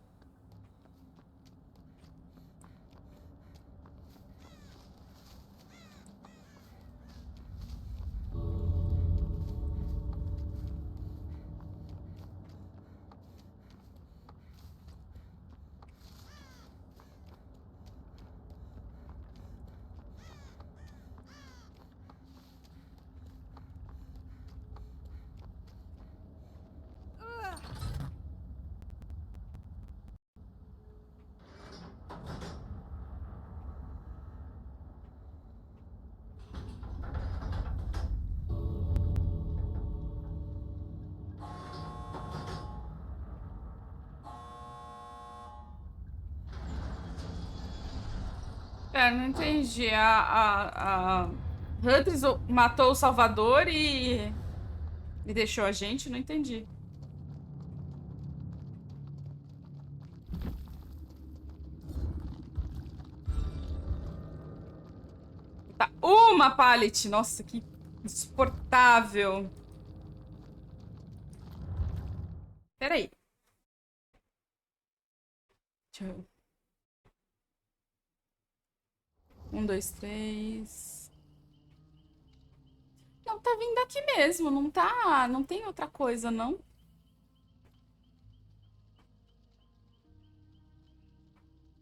É, não entendi. A Huntress matou o Salvador e deixou a gente? Não entendi. Tá, uma pallet! Nossa, que insuportável. Peraí. Deixa eu... 1, 2, 3... Não, tá vindo aqui mesmo, não tá... Não tem outra coisa, não.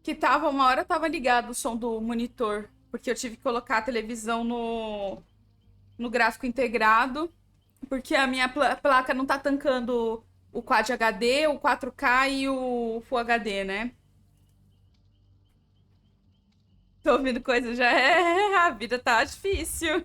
Que tava, uma hora tava ligado o som do monitor, porque eu tive que colocar a televisão no gráfico integrado, porque a minha placa não tá tancando o Quad HD, o 4K e o Full HD, né? Tô ouvindo coisa já é... A vida tá difícil.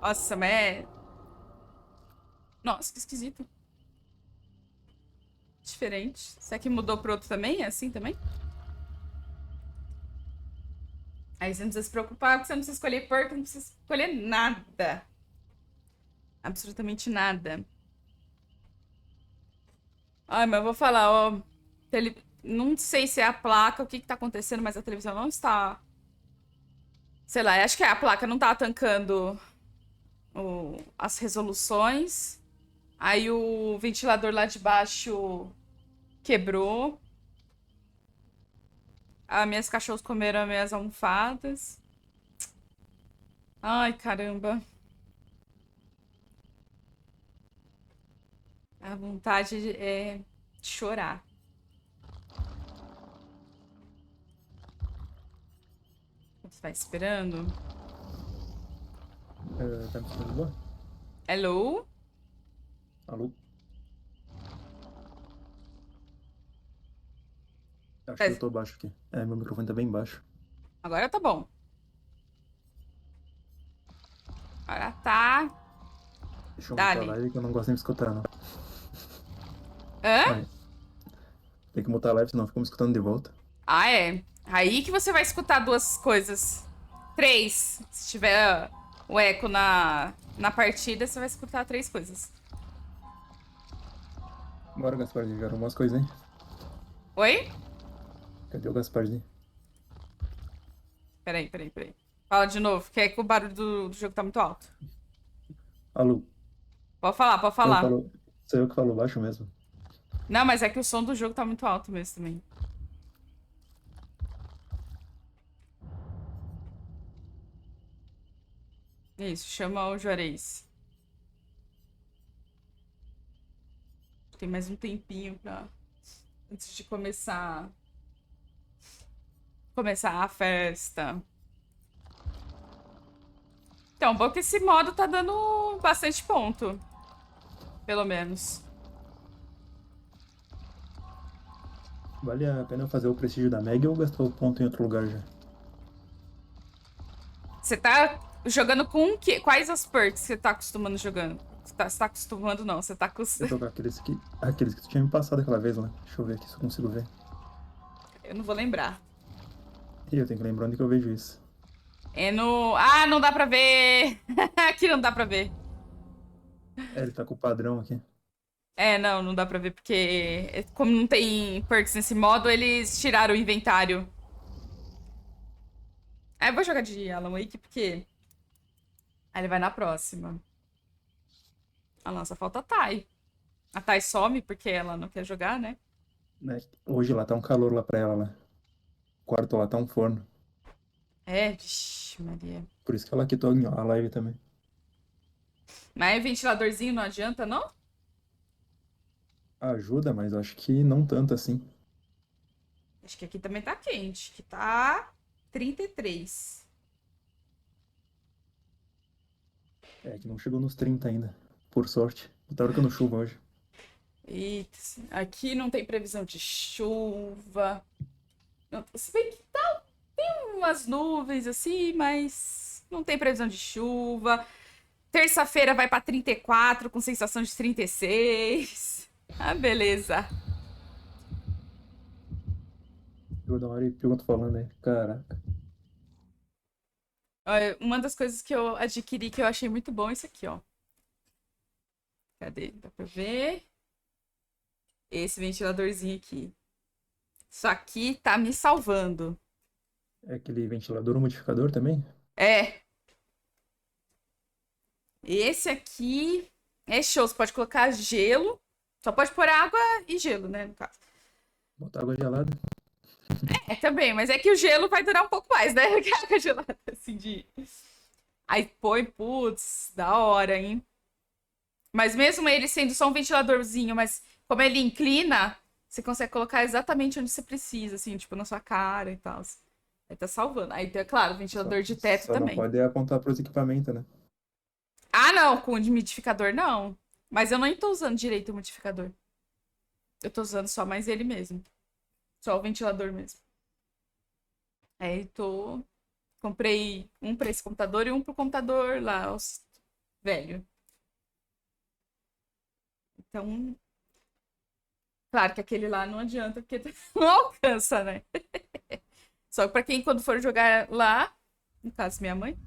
Nossa, mas é... Nossa, que esquisito. Diferente. Será que mudou pro outro também? É assim também? Aí você não precisa se preocupar, porque você não precisa escolher perk, não precisa escolher nada. Absolutamente nada. Ai, mas eu vou falar, ó. Não sei se é a placa, o que que tá acontecendo, mas a televisão não está. Sei lá, acho que a placa não tá tancando as resoluções. Aí o ventilador lá de baixo quebrou. As minhas cachorros comeram as minhas almofadas. Ai, caramba. A vontade é de chorar. Você tá esperando? Tá me escutando boa? Hello? Alô? Acho que eu Tá- tô baixo aqui. Meu microfone tá bem baixo. Agora tá bom. Agora tá. Deixa eu mutar a Dali. live que eu não gosto nem de escutar, não. Hã? Aí, tem que mutar a live, senão fica me escutando de volta. Ah, é. Aí que você vai escutar duas coisas. Três. Se tiver o eco na partida, você vai escutar três coisas. Bora, Gasparzinho, já arrumou umas coisas, hein? Oi? Cadê o Gasparzinho? Peraí. Fala de novo, que é que o barulho do jogo tá muito alto. Alô? Pode falar, pode Eu falar. falo... Sou eu que falo baixo mesmo. Não, mas é que o som do jogo tá muito alto mesmo também. Isso, chama o Juarez. Tem mais um tempinho pra... Antes de começar a festa. Então, bom que esse modo tá dando bastante ponto. Pelo menos. Vale a pena eu fazer o prestígio da Meg ou gastou o ponto em outro lugar já? Você tá jogando com que... Quais as perks que você tá acostumando jogando? Você tá acostumando, não. Você tá com... Eu tô com aqueles que tu tinha me passado aquela vez lá. Deixa eu ver aqui se eu consigo ver. Eu não vou lembrar. Ih, eu tenho que lembrar onde que eu vejo isso. É no... Ah, não dá pra ver. Aqui não dá pra ver. Ele tá com o padrão aqui. É, não dá pra ver porque... Como não tem perks nesse modo, eles tiraram o inventário. Aí eu vou jogar de Alan Wake porque... Aí ele vai na próxima. Ah, nossa, falta a Thay. A Thay some porque ela não quer jogar, né? Né? Hoje lá tá um calor lá pra ela lá. O quarto lá tá um forno. É, vixi, Maria. Por isso que ela quitou a live também. Mas ventiladorzinho não adianta, não? Ajuda, mas acho que não tanto assim. Acho que aqui também tá quente, que tá 33. É que não chegou nos 30 ainda. Por sorte. Tá hora que não chuva hoje. Eita, aqui não tem previsão de chuva. Se bem que tá, tem umas nuvens assim, mas não tem previsão de chuva. Terça-feira vai pra 34 com sensação de 36. Ah, beleza. Eu da hora e pergunto falando aí. Caraca. Olha, uma das coisas que eu adquiri que eu achei muito bom é isso aqui, ó. Cadê? Dá pra ver? Esse ventiladorzinho aqui. Isso aqui tá me salvando. É aquele ventilador umidificador também? É, esse aqui é show. Você pode colocar gelo. Só pode pôr água e gelo, né, no caso. Botar água gelada. É, também, mas é que o gelo vai durar um pouco mais, né? Que a água gelada, assim, de... Aí põe, putz, da hora, hein? Mas mesmo ele sendo só um ventiladorzinho, mas como ele inclina, você consegue colocar exatamente onde você precisa, assim, tipo, na sua cara e tal. Aí tá salvando. Aí tem, claro, ventilador de teto Só não também. pode apontar pros equipamentos, né? Ah, não, com o umidificador não. Mas eu nem tô usando direito o umidificador. Eu tô usando só mais ele mesmo. Só o ventilador mesmo. Aí tô. Comprei um pra esse computador e um pro computador lá, os velho. Então, claro que aquele lá não adianta, porque não alcança, né? Só que pra quem, quando for jogar lá, no caso, minha mãe.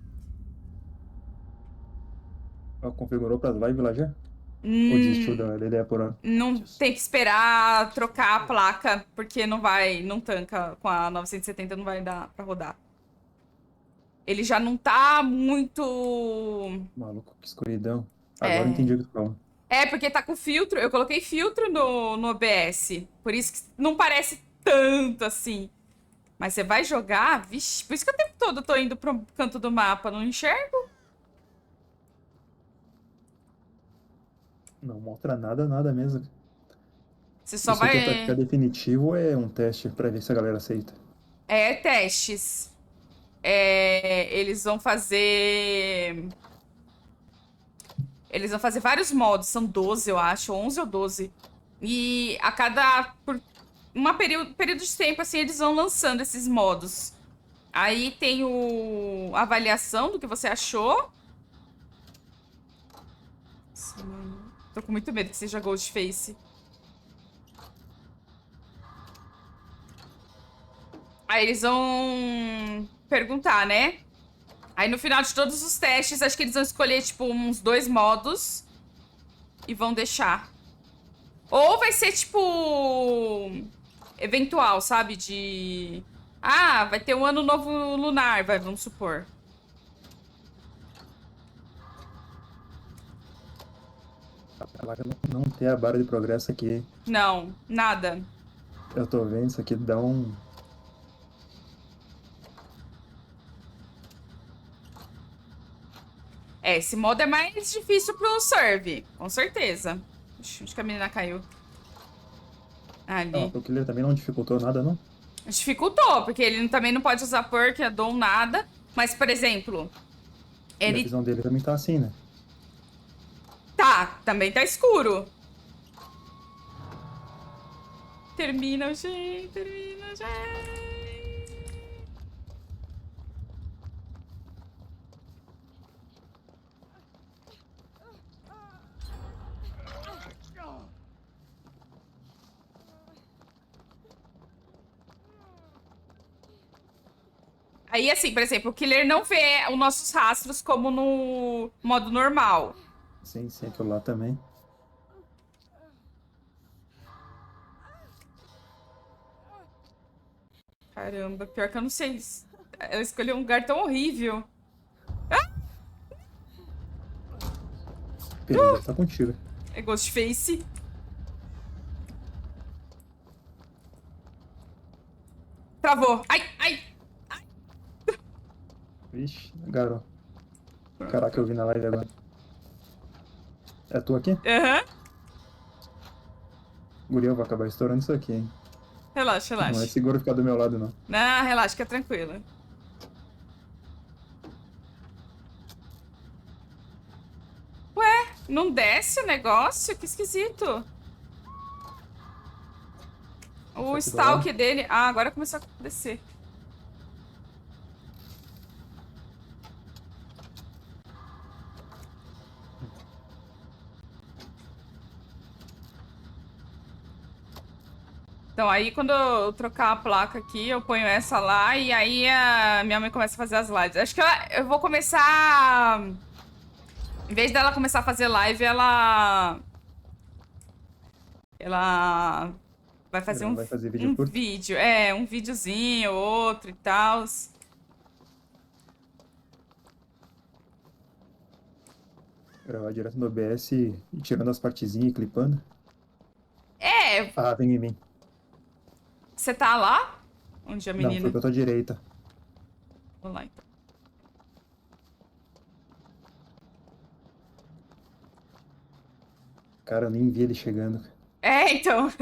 Ó, configurou pras lives lá já? Ou desistiu Hum, da ideia por hora? não tem que esperar trocar a placa, porque não tanca com a 970, não vai dar pra rodar. Ele já não tá muito. Maluco, que escuridão. Agora eu É, entendi o que tu falou. porque tá com filtro. Eu coloquei filtro no OBS. Por isso que não parece tanto assim. Mas você vai jogar, vixe, por isso que o tempo todo eu tô indo pro canto do mapa, não enxergo. Não mostra nada, nada mesmo. Você só Isso aqui é pra ficar vai. definitivo ou é um teste pra ver se a galera aceita? Testes. Eles vão fazer. Eles vão fazer vários modos, são 12, eu acho, 11 ou 12. E a cada. Por período de tempo, assim, eles vão lançando esses modos. Aí tem a avaliação do que você achou. Nossa, mano. Tô com muito medo que seja Ghostface. Aí eles vão perguntar, né? Aí no final de todos os testes, acho que eles vão escolher, tipo, uns 2 modos e vão deixar. Ou vai ser, tipo, eventual, sabe? De. Ah, vai ter um ano novo lunar, vamos supor. A vaga não ter a barra de progresso aqui. Não, nada. Eu tô vendo, isso aqui dá um. Esse modo é mais difícil pro serve, com certeza. Ixi, acho que a menina caiu. Ah, Ali. pro killer também não dificultou nada, não? Dificultou, porque ele também não pode usar perk, addon, nada. Mas, por exemplo, E a ele visão dele também tá assim, né? também tá escuro. Termina, gente, termina, gente. Aí, assim, por exemplo, o killer não vê os nossos rastros como no modo normal. Sim, sim, aquilo lá também. Caramba, pior que eu não sei. Eu escolhi um lugar tão horrível. Ele deve estar contigo. É Ghostface. Travou. Ai, ai. Vixe, garoto. Caraca, eu vi na live agora. É tu aqui? Aham. Guriel, vai acabar estourando isso aqui, hein? Relaxa, Não é relaxa. seguro ficar do meu lado, não. Não, relaxa, que é tranquilo. Não desce o negócio? Que esquisito. O Aqui do lado. stalk dele. Ah, agora começou a descer. Então, aí quando eu trocar a placa aqui, eu ponho essa lá e aí a minha mãe começa a fazer as lives. Acho que eu vou começar. Em vez dela começar a fazer live, ela. Ela vai fazer Ela vai fazer vídeo um curto. vídeo. Um videozinho, outro e tal. Gravar direto no OBS e tirando as partezinhas e clipando. É, Ah, vem em mim. você tá lá? Onde a Não, foi menina? pra tua direita. Vou lá então. Cara, eu nem vi ele chegando. Então.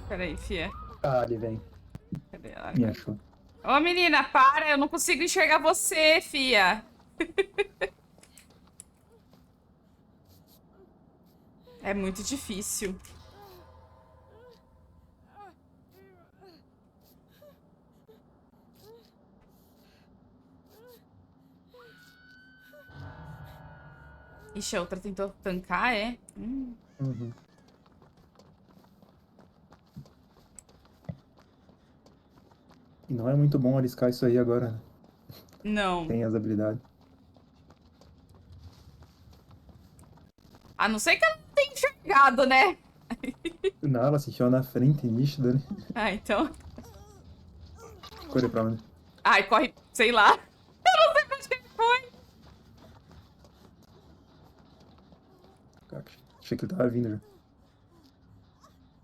Peraí, fia. Ah, ele vem. Cadê ela? Me achou. Ô, menina, para, eu não consigo enxergar você, fia. É muito difícil. Ixi, a outra tentou tancar, é? Uhum. E não é muito bom arriscar isso aí agora, né? Não. Tem as habilidades. A não ser que ela não tenha enxergado, né? Não, ela se enfiou na frente, nítida, né? Ah, então... Corre pra onde? Ai, corre, sei lá. Eu não sei pra onde ele foi. Caraca, achei que ele tava vindo já.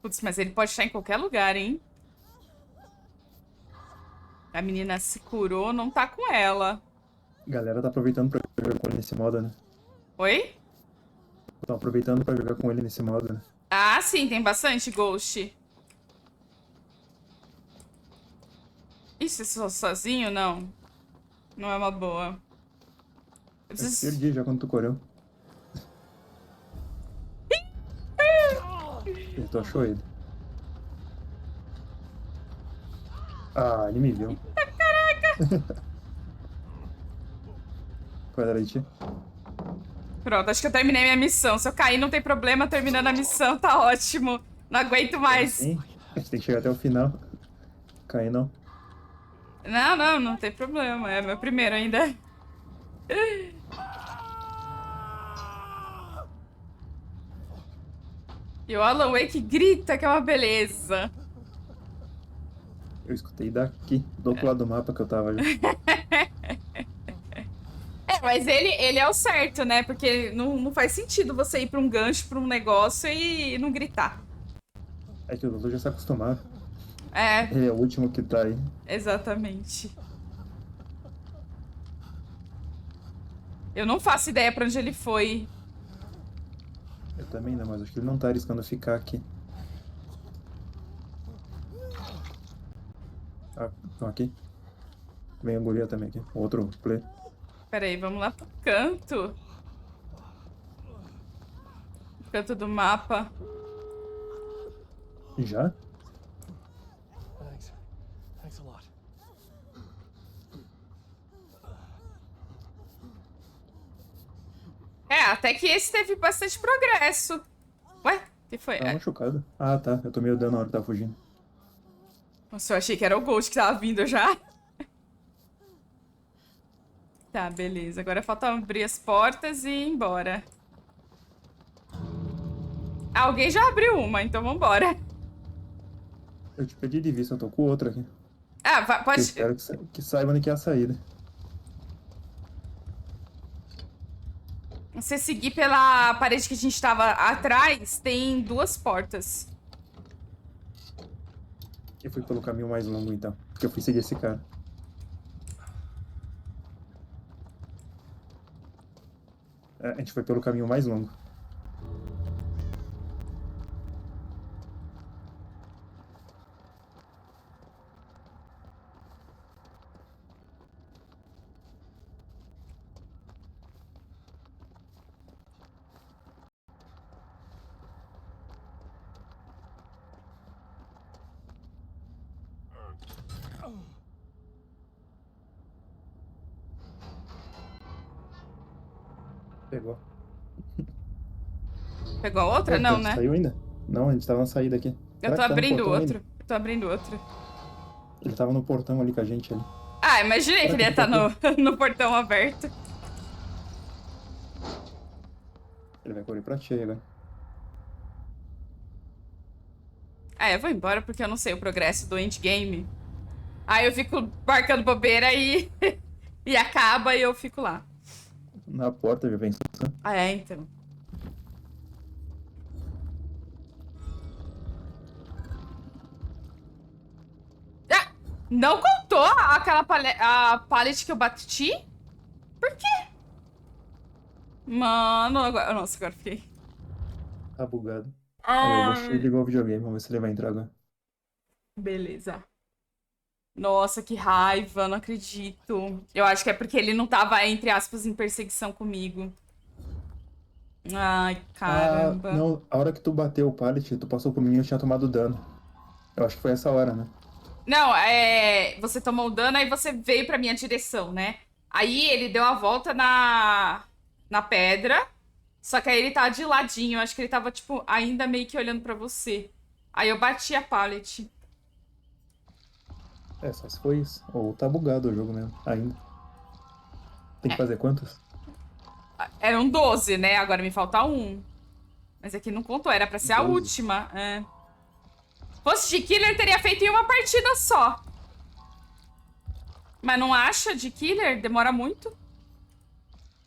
Putz, mas ele pode estar em qualquer lugar, hein? A menina se curou, não tá com ela. A galera tá aproveitando pra jogar com ele nesse modo, né? Oi? Estão aproveitando pra jogar com ele nesse modo, né? Ah, sim, tem bastante Ghost. Ih, você sozinho? Não. Não é uma boa. Eu Eu preciso... perdi já quando tu correu. Tu achou ele? Ah, ele me viu. Qual era de ti? Pronto, acho que eu terminei minha missão. Se eu cair, não tem problema. Terminando a missão, tá ótimo. Não aguento mais. Sim, a gente tem que chegar até o final. Cair não. Não tem problema. É meu primeiro ainda. E o Alan Wake grita que é uma beleza. Eu escutei daqui, do outro lado do mapa que eu tava já. É, mas ele é o certo, né? Porque não faz sentido você ir pra um gancho, pra um negócio e não gritar. É que o Lulu já se acostumaram. É, Ele é o último que tá aí. exatamente. Eu não faço ideia pra onde ele foi. Eu também não, mas acho que ele não tá arriscando ficar aqui. Ah, estão aqui. Vem a guria também aqui. Outro play. Pera aí, vamos lá pro canto. Canto do mapa. Já? Thanks. Thanks a lot. É, até que esse teve bastante progresso. Ué, o que foi? Tá machucado. Ah, tá. Eu tomei o dano na hora que tava fugindo. Nossa, eu achei que era o Ghost que tava vindo já. Tá, beleza. Agora falta abrir as portas e ir embora. Alguém já abriu uma, então vambora. Eu te perdi de vista, eu tô com outra aqui. Ah, Eu pode... espero que saiba onde que é a saída. Você seguir pela parede que a gente tava atrás, tem duas portas. Eu fui pelo caminho mais longo então. Porque eu fui seguir esse cara. É, a gente foi pelo caminho mais longo. Pegou. Pegou a outra? É, Não, a gente né? saiu ainda? Não, a gente tava na saída aqui. Eu Será tô que tá no abrindo portão outro. ainda? Eu tô abrindo outro. Ele tava no portão ali com a gente ali. Ah, imaginei que ele ia estar no, no portão aberto. Ele vai correr pra ti agora. Ah, eu vou embora porque eu não sei o progresso do endgame. Aí eu fico marcando bobeira e... e acaba e eu fico lá. Na porta já vem. Ah, é, então. Ah, não contou aquela a pallet que eu bati? Por quê? Mano, agora... Nossa, agora fiquei... Tá bugado. Aí eu baixei e Ai. ligou o videogame. Vamos ver se ele vai entrar agora. Beleza. Nossa, que raiva, não acredito. Eu acho que é porque ele não tava, entre aspas, em perseguição comigo. Ai, Ah, caramba. não. A hora que tu bateu o pallet, tu passou por mim e eu tinha tomado dano. Eu acho que foi essa hora, né? Não, você tomou o dano, aí você veio pra minha direção, né? Aí ele deu a volta na pedra Só que aí ele tava de ladinho. Eu acho que ele tava, tipo, ainda meio que olhando pra você. Aí eu bati a pallet. É, só se foi isso. Ou tá bugado o jogo mesmo, ainda. Tem que fazer quantas? Eram 12, né? Agora me falta um. Mas aqui não contou, era pra ser a 12. última. É. Se fosse de killer, teria feito em uma partida só. Mas não acha de killer? Demora muito.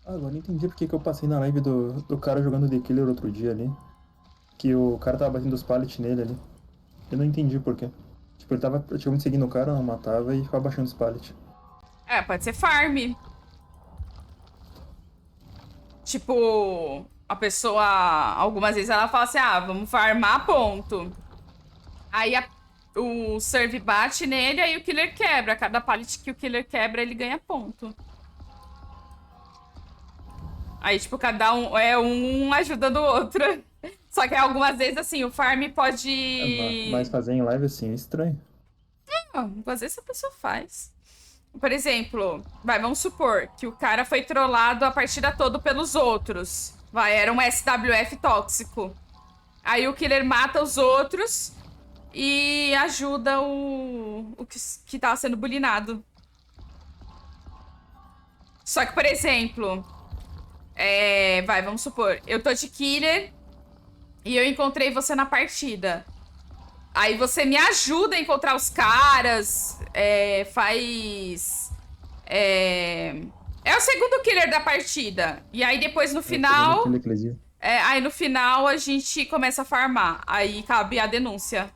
Ah, agora eu entendi porque que eu passei na live do cara jogando The Killer outro dia ali. Que o cara tava batendo os pallets nele ali. Eu não entendi por quê. Tipo, ele tava praticamente seguindo o cara, não matava e ficava baixando os pallets. É, pode ser farm. Tipo, a pessoa, algumas vezes ela fala assim, ah, vamos farmar, ponto. Aí o serve bate nele, aí o killer quebra. Cada pallet que o killer quebra, ele ganha ponto. Aí, tipo, cada um é um ajudando o outro. Só que algumas vezes, assim, o farm É, mas pode... fazer em live assim é estranho. Ah, às vezes a pessoa faz. Por exemplo, vamos supor que o cara foi trollado a partida toda pelos outros. Era um SWF tóxico. Aí o killer mata os outros e ajuda o que tava sendo bulinado. Só que, por exemplo, vamos supor, eu tô de killer e eu encontrei você na partida. Aí você me ajuda a encontrar os caras, faz. É o segundo killer da partida. E aí depois no É o segundo final. killer que eles dizem. Aí no final a gente começa a farmar. Aí cabe a denúncia.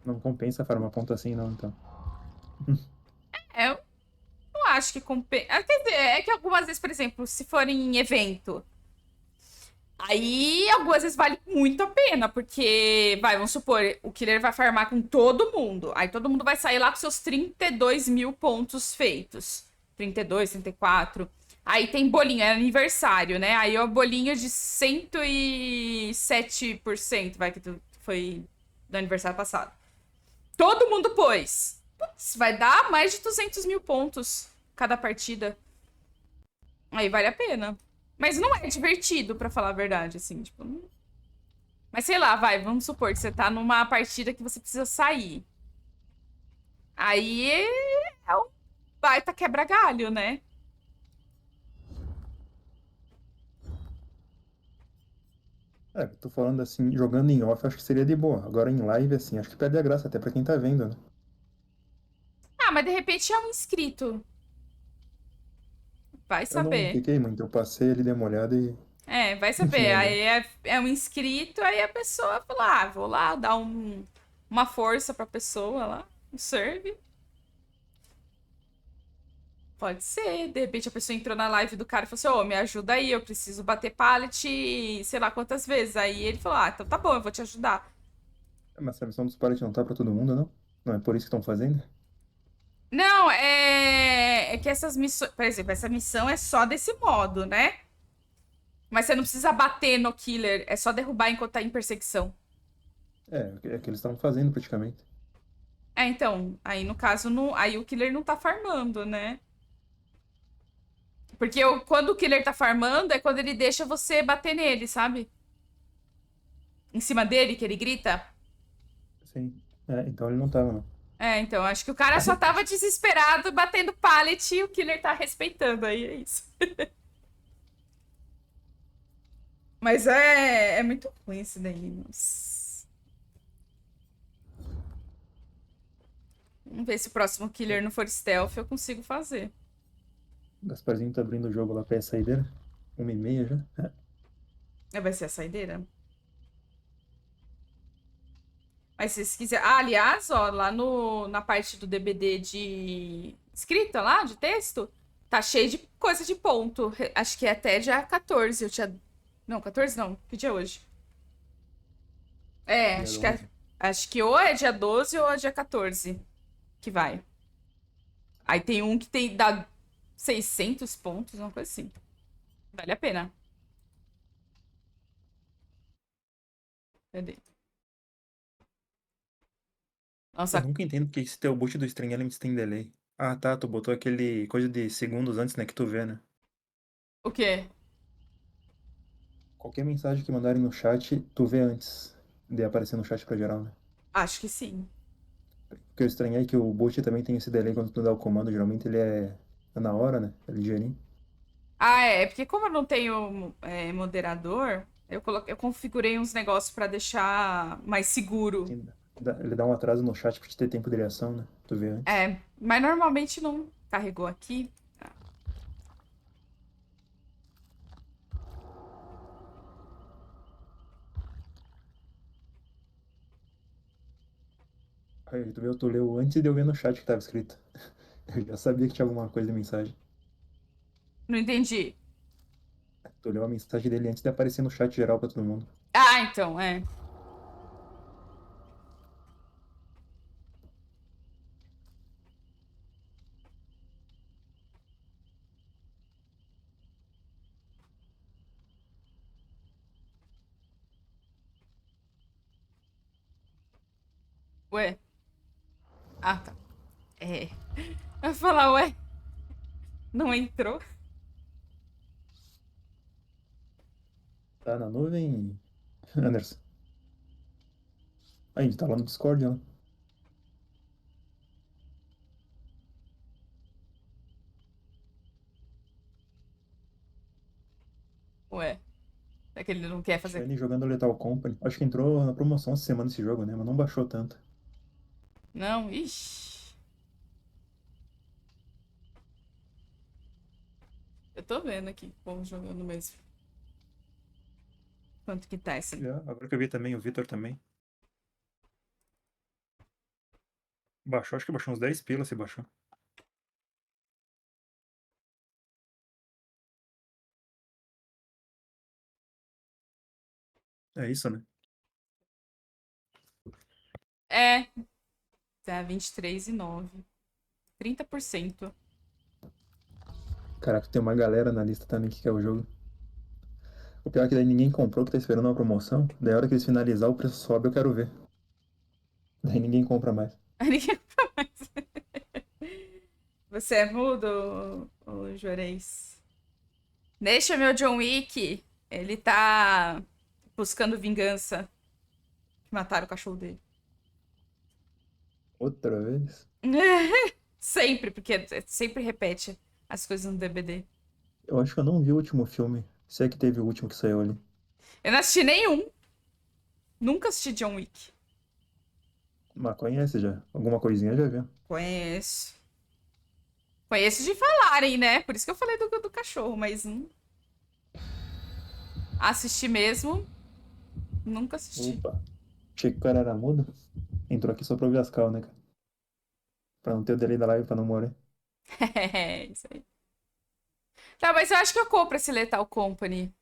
Não compensa farmar ponto assim, não, então. Eu não acho que compensa. Quer dizer, é que algumas vezes, por exemplo, se for em evento. Aí, algumas vezes vale muito a pena, porque, vamos supor, o killer vai farmar com todo mundo. Aí todo mundo vai sair lá com seus 32 mil pontos feitos. 32, 34. Aí tem bolinho, é aniversário, né? Aí é o bolinho de 107%, vai, que foi do aniversário passado. Todo mundo pôs. Putz, vai dar mais de 200 mil pontos cada partida. Aí vale a pena. Mas não é divertido, pra falar a verdade, assim, tipo. Mas sei lá, vamos supor que você tá numa partida que você precisa sair. Aí é um baita quebra-galho, né? É, tô falando assim, jogando em off, acho que seria de boa. Agora em live, assim, acho que perde a graça até pra quem tá vendo, né? Ah, mas de repente é um inscrito. Vai Eu não saber. fiquei muito, eu passei ali, dei uma olhada e Vai não saber. tinha Aí ninguém. é um inscrito, aí a pessoa fala, ah, vou lá dar uma força pra pessoa lá, um serve. Pode ser. De repente a pessoa entrou na live do cara e falou assim: Ô, me ajuda aí, eu preciso bater pallet sei lá quantas vezes. Aí ele falou: Ah, então tá bom, eu vou te ajudar. É, mas a missão dos pallets não tá pra todo mundo, não? Não é por isso que estão fazendo? Não, é que essas missões. Por exemplo, essa missão é só desse modo, né? Mas você não precisa bater no killer, é só derrubar enquanto tá em perseguição. É que eles estavam fazendo praticamente. Então, aí no caso, não, aí o killer não tá farmando, né? Porque quando o killer tá farmando é quando ele deixa você bater nele, sabe? Em cima dele, que ele grita. Sim. É, então ele não tava, não. Então, acho que o cara só tava desesperado batendo pallet e o killer tá respeitando, aí é isso. Mas é muito ruim isso daí, nossa. Vamos ver se o próximo killer não for stealth, eu consigo fazer. O Gasparzinho tá abrindo o jogo lá pra saideira. 1h30 já. É. Vai ser a saideira? Mas se vocês quiserem. Ah, aliás, ó, lá na parte do DBD de escrita lá, de texto, tá cheio de coisa de ponto. Acho que é até dia 14. Eu tinha. Não, 14 não. Que dia é hoje? Dia Acho que ou é dia 12 ou é dia 14 que vai. Aí tem um que dá 600 pontos, uma coisa assim. Vale a pena. Cadê? Eu Nossa, nunca entendo porque esse teu boot do String Elements tem delay. Ah, tá, tu botou aquele coisa de segundos antes, né, que tu vê, né? O quê? Qualquer mensagem que mandarem no chat, tu vê antes de aparecer no chat pra geral, né? Acho que sim. O que eu estranhei é que o bot também tem esse delay quando tu dá o comando, geralmente ele é na hora, né? É ligeirinho. Ah, é, porque como eu não tenho moderador, eu configurei uns negócios pra deixar mais seguro. Sim, ele dá um atraso no chat pra te ter tempo de reação, né? Tu vê antes. É, mas normalmente não carregou aqui. Aí tu viu, tu leu antes de eu ver no chat que tava escrito. Eu já sabia que tinha alguma coisa de mensagem. Não entendi. Tu leu a mensagem dele antes de aparecer no chat geral pra todo mundo. Ah, então, é. Ué. Ah, tá. É. Eu ia falar, ué, não entrou? Tá na nuvem, Anderson? Aí, tá lá no Discord, ó. Ué, é que ele não quer fazer. Shane jogando Lethal Company. Acho que entrou na promoção essa semana esse jogo, né? Mas não baixou tanto. Não, ixi. Eu tô vendo aqui o povo jogando mesmo. Quanto que tá essa? Já, agora que eu vi também, o Vitor também. Baixou, acho que baixou uns 10 pila se baixou. É isso, né? É, tá 23,9. 30%. Caraca, tem uma galera na lista também que quer o jogo. O pior é que daí ninguém comprou, que tá esperando uma promoção. Daí a hora que eles finalizar, o preço sobe, eu quero ver. Daí ninguém compra mais. Ninguém mais. Você é mudo, ô Juarez? Deixa meu John Wick. Ele tá buscando vingança. Que mataram o cachorro dele. Outra vez? Sempre, porque sempre repete as coisas no DBD. Eu acho que eu não vi o último filme. Se é que teve o último que saiu ali. Eu não assisti nenhum. Nunca assisti John Wick. Mas conhece já. Alguma coisinha já viu. Conheço. Conheço de falarem, né? Por isso que eu falei do cachorro, mas assisti mesmo. Nunca assisti. Opa. Achei que o cara era mudo. Entrou aqui só pra ouvir as cal, né, cara? Pra não ter o delay da live pra não morrer. É, isso aí. Tá, mas eu acho que eu compro esse Lethal Company.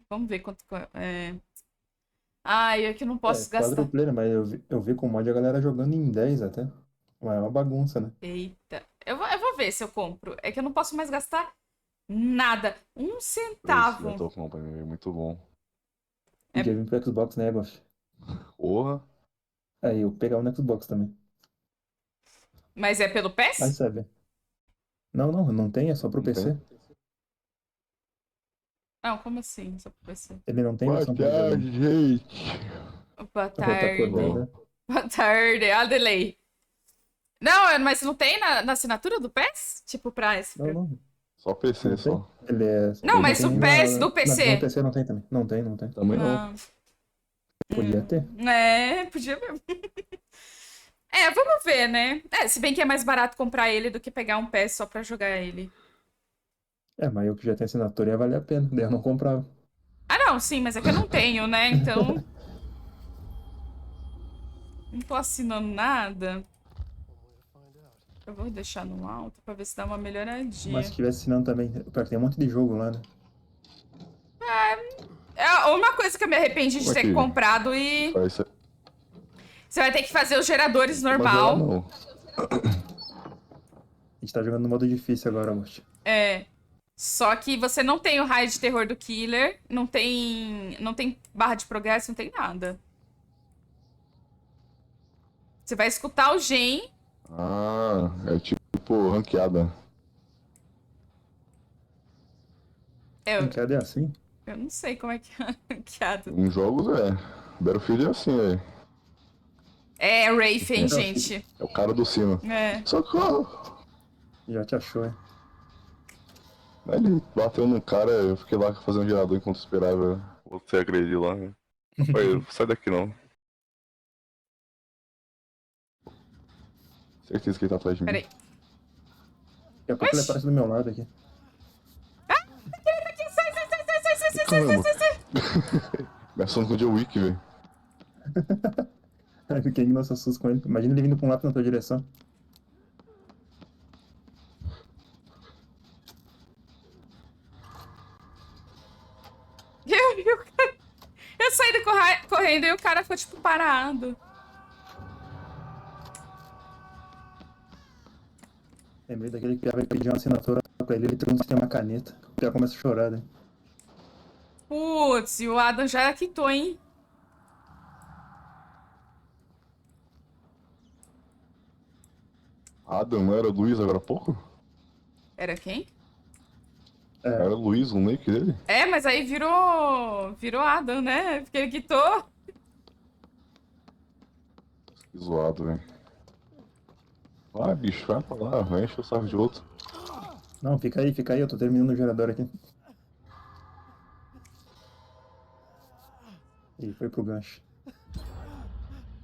Vamos ver quanto. É... Ai, é que eu não É, posso gastar. quadruplayer, mas eu vi com mod a galera jogando em 10 até. Mas é uma bagunça, né? Eita. Eu vou ver se eu compro. É que eu não posso mais gastar nada. Um Esse centavo. Lethal Company é muito bom. É... Podia vir pro Xbox, né, Goff? Porra, Aí eu pegava no Xbox também. Mas é pelo Vai PES? saber. Não, não tem, é só pro não tem? PC. Não, como assim? Só pro PC. Ele não tem Boa versão pra videogame. tarde, gente. Boa Tá acordando, tarde. né? Boa tarde. Ah, delay. Não, mas não tem na assinatura do PES? Tipo, pra esse. Não, não, Só PC, não tem. só. Ele é. Não, Não mas tem o nem PES do no PC. PC não tem também. Não tem. Também não. Ah, Podia ter. é, podia mesmo. É, vamos ver, né? É, se bem que é mais barato comprar ele do que pegar um PES só pra jogar ele. É, mas eu que já tenho assinatura ia valer a pena. Daí eu não comprava. Ah, não, sim, mas é que eu não tenho, né? Então, não tô assinando nada. Eu vou deixar no alto pra ver se dá uma Mas se melhoradinha. tivesse assinando também. Pior que tem um monte de jogo lá, né? É uma coisa que eu me arrependi de Como é ter que comprado e faz isso? você vai ter que fazer os geradores Não tem como jogar, normal. não. A gente tá jogando no modo difícil agora, Augusto. É. Só que você não tem o raio de terror do killer, não tem barra de progresso, não tem nada. Você vai escutar o gen. Ah, é tipo ranqueada. Eu, Ranqueada é assim? eu não sei como é que é ranqueado. Em jogos é. Battlefield é assim, velho. É, Wraith, hein, Eu gente? É o cara do sino. É. Socorro! Já te achou, hein? Aí ele bateu num cara, eu fiquei lá fazendo gerador enquanto esperava você agredir lá. Né? Oi, sai daqui não. Certeza que ele tá atrás de mim. Peraí. Daqui a pouco ele Oxi! aparece do meu lado aqui. Caramba! Sai. Me assumo com o John Wick, velho. Aí fiquei indo nossa sus com ele. Imagina ele vindo pra um lado na tua direção. Eu saí correndo e o cara ficou, tipo, parado. Lembrei daquele que vai pedir uma assinatura pra ele pergunta se tem uma caneta. O cara começa a chorar, né? Putz, e o Adam já quitou, hein? Adam, não era o Luiz agora há pouco? Era quem? Era o Luiz, o nick dele? É, mas aí virou Adam, né? Porque ele quitou. Que zoado, velho. Vai, bicho, vai pra lá, vai encher o saco de outro. Não, fica aí, eu tô terminando o gerador aqui. E foi pro gancho.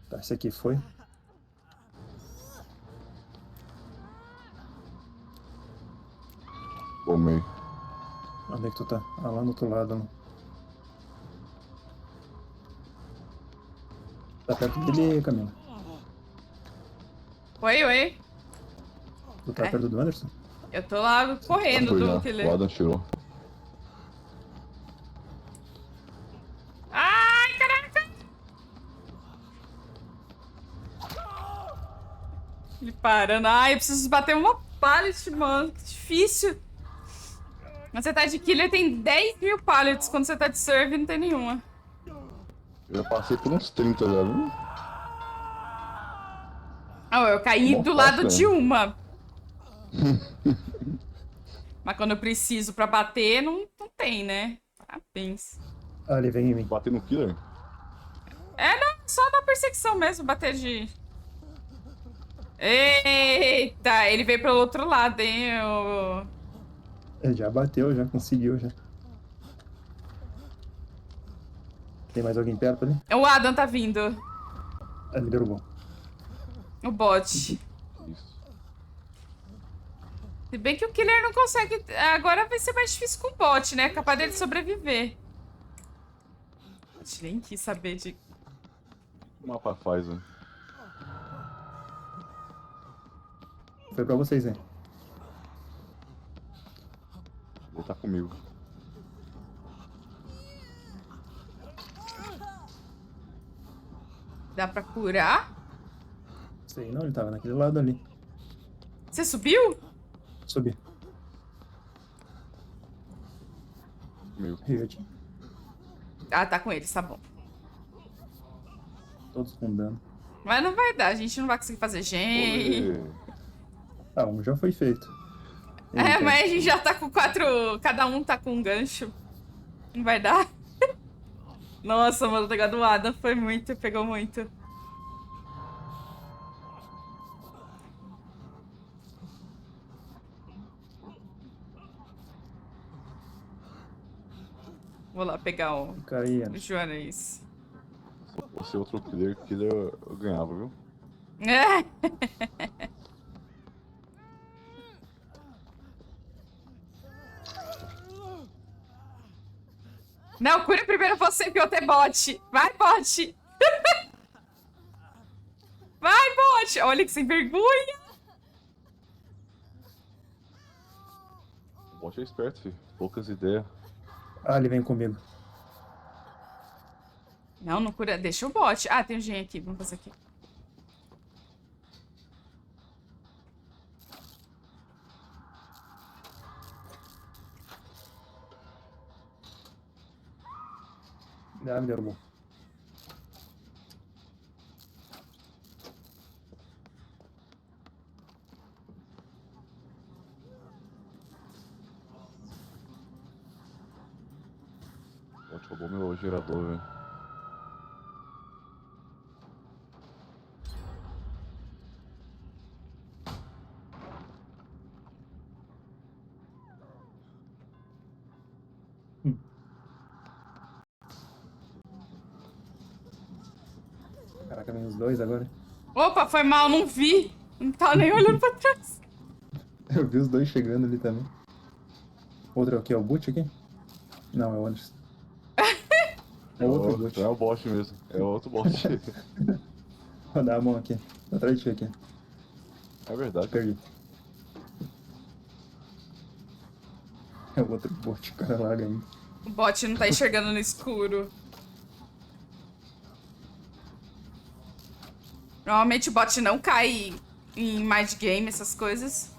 Tá, esse aqui foi. Tomei. Onde é que tu tá? Ah, lá no outro lado, né? Tá perto dele, Camila. Oi. Tu tá É. perto do Anderson? Eu tô lá correndo Foi do já, killer. o Adam tirou. Ai, caraca! Ele parando. Ai, eu preciso bater uma pallet, mano. Que difícil. Quando você tá de killer, tem 10 mil pallets. Quando você tá de serve, não tem nenhuma. Eu já passei por uns 30 já, viu? Ah, eu caí Bom, do lado fácil, de né? uma. Mas quando eu preciso pra bater, não tem, né? Parabéns. Ah, ele vem em mim. Bater no killer? É, não, só na perseguição mesmo, bater de... Eita, ele veio pro outro lado, hein? Ele já bateu, já conseguiu, já. Tem mais alguém perto ali? O Adam tá vindo. Ah, ele derrubou. O bot. Isso. Se bem que o killer não consegue... Agora vai ser mais difícil com o bot, né? Capaz dele sobreviver. A gente nem quis saber de... O mapa faz, né? Foi pra vocês, hein? Ele tá comigo. Dá pra curar? Sei não, ele tava naquele lado ali. Você subiu? Subi. Comigo. Riot. Ah, tá com eles, tá bom. Todos com dano. Mas não vai dar, a gente não vai conseguir fazer gen. Olê. Ah, um já foi feito. É, Eita. mas a gente já tá com 4. Cada um tá com um gancho. Não vai dar. Nossa, mano, o negócio do Adam foi muito, pegou muito. Vou lá pegar o Cara aí, Anderson. Joanês. Se fosse outro killer eu ganhava, viu? É. Não, cura primeiro você, porque eu tenho bot. Vai, bot. Vai, bot. Olha que sem vergonha. O bot é esperto, filho. Poucas ideias. Ah, ele vem comigo. Não, não cura. Deixa o bot. Ah, tem um gen aqui. Vamos fazer aqui. Ah, me derrubou. O bot roubou meu gerador, velho. Caraca, vem os dois agora. Opa, foi mal, não vi. Não tava nem olhando pra trás. Eu vi os dois chegando ali também. Outro aqui é o Butch aqui? Não, é o Anderson. É outro Butch. Não é o bot mesmo, é outro bot. Vou dar a mão aqui. Atrás de ti aqui. É verdade. Perdi. É o outro Butch, o cara larga ainda. O bot não tá enxergando no escuro. Normalmente o bot não cai em mind game, essas coisas.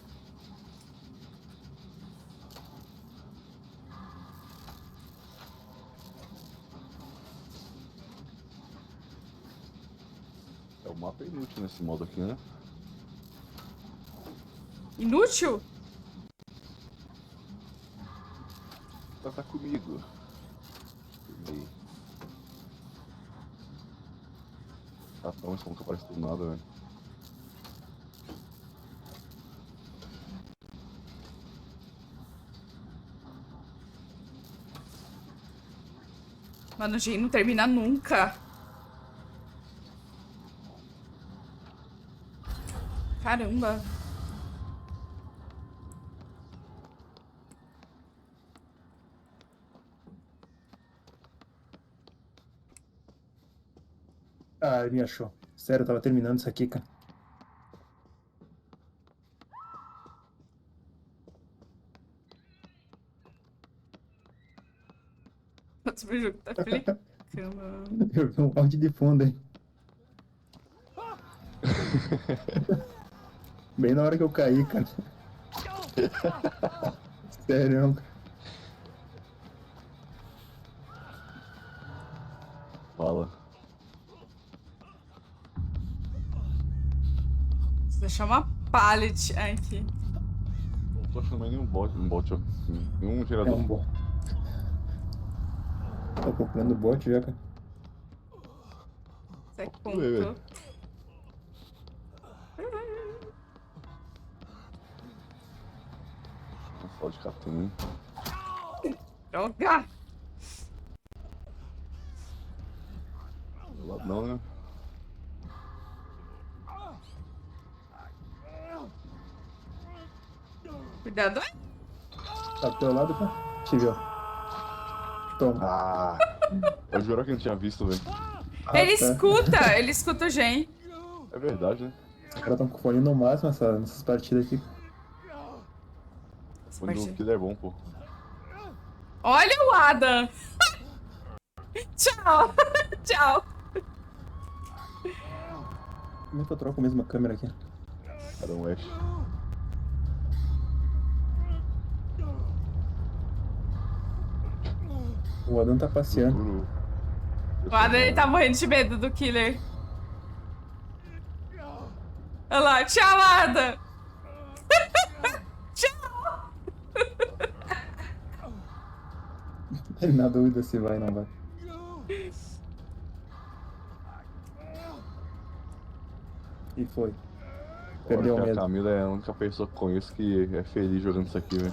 É o mapa inútil nesse modo aqui, né? Inútil? Tá comigo. Peguei. Ah, não, isso nunca aparece tudo nada, velho. Mano, o Jay não termina nunca. Caramba. Ah, ele me achou. Sério, eu tava terminando isso aqui, cara. Outro jogo tá flicando. Eu vi um áudio de fundo aí. Bem na hora que eu caí, cara. Sério, cara. Fala. Vou deixar uma pallet aqui. Não tô achando mais nenhum bot, ó. Nenhum É gerador. um bot. Tô procurando o bot já, cara. Você Vamos ver, velho. contou. Fala de Catum, hein? Droga! Do lado não, né? Cuidado. Tá do teu lado, cara? Te viu. Toma. Ah! Eu juro que eu não tinha visto, velho. Ele tá. escuta o Gen. É verdade, né? Os caras tão com fone no máximo nessas partidas aqui. Essa Quando o partida. killer é bom, pô. Olha o Adam! Tchau! Tchau! Como é que eu troco a mesma câmera aqui? Era um Ash. O Adam tá passeando. Juro. O Adam ele tá morrendo de medo do killer. Olha lá, tchau, Adam! Tchau! Ele na dúvida se vai ou não vai. E foi. Perdeu o Olha que a medo. Camila é a única pessoa que conheço que é feliz jogando isso aqui, velho.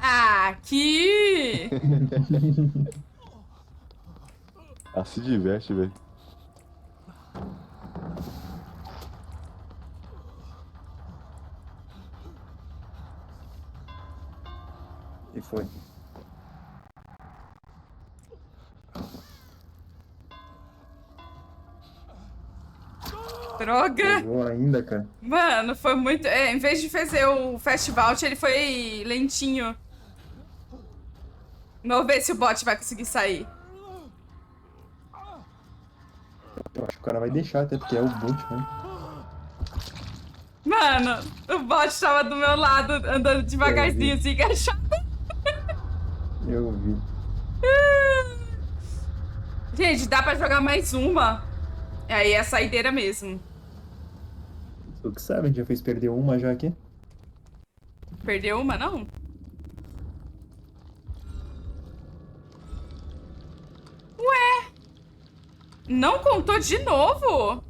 Ah, aqui! Ela se diverte, velho. E foi. Droga! Pegou ainda, cara. Mano, foi muito. É, em vez de fazer o festival, ele foi lentinho. Vamos ver se o bot vai conseguir sair. Eu acho que o cara vai deixar até, porque é o boot, né? Mano, o bot tava do meu lado, andando devagarzinho, assim, agachado. Eu vi. Gente, dá pra jogar mais uma. Aí é a saideira mesmo. Tu que sabe, a gente já fez perder uma já aqui. Perdeu uma, não? Não contou de novo?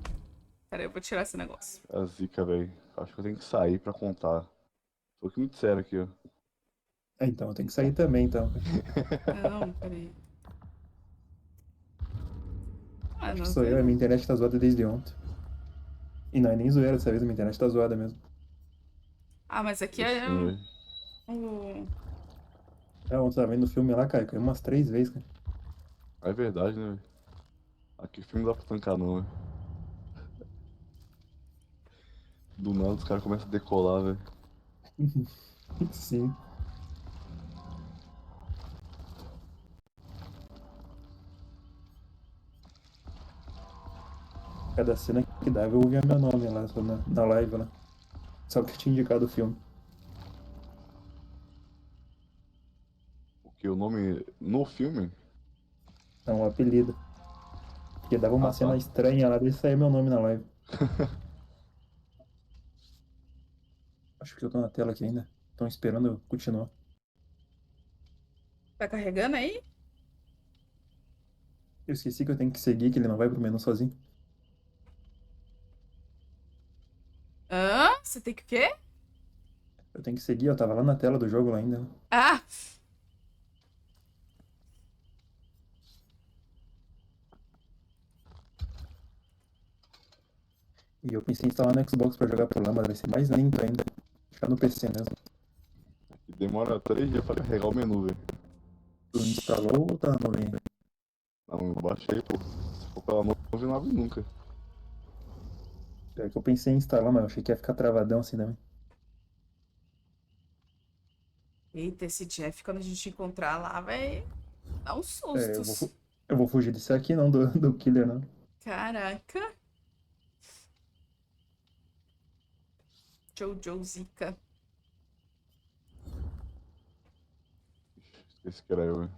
Pera aí, eu vou tirar esse negócio. É a zica, velho. Acho que eu tenho que sair pra contar. Foi o que me disseram aqui, ó. Então, eu tenho que sair também, então. Não, peraí. Ah, Acho que não sou eu, a sei. minha internet tá zoada desde ontem. E não é nem zoeira dessa vez, a minha internet tá zoada mesmo. Ah, mas aqui Esse é filme, velho. o... É, ontem eu tava vendo o filme lá, cara, caiu umas 3 vezes, cara. É verdade, né, velho? Aqui filme não dá pra tancar, não, velho. Do nada os caras começam a decolar, velho. Sim. Cada cena que dava eu ouvia meu nome lá, só na live lá. Só que eu tinha indicado o filme. Porque o nome no filme. Não, o apelido. Porque dava uma Ah, cena tá. estranha lá, daí saía meu nome na live. Acho que eu tô na tela aqui ainda. Estão esperando eu continuar. Tá carregando aí? Eu esqueci que eu tenho que seguir, que ele não vai pro menu sozinho. Hã? Você tem que o quê? Eu tenho que seguir, eu tava lá na tela do jogo lá ainda, né? Ah! E eu pensei em instalar no Xbox pra jogar por lá, mas vai ser mais lento ainda. Ficar no PC mesmo. E demora 3 dias pra carregar o menu, velho. Tu instalou ou tá na nuvem? Não, eu baixei, pô. Se for pela nuvem, não abre nunca. É que eu pensei em instalar, mas eu achei que ia ficar travadão assim também. Eita, esse Jeff, quando a gente encontrar lá, vai dar uns É, sustos. eu vou fugir desse aqui, não, do Killer, não. Caraca. Jojo Zika. Esqueci que era eu, velho.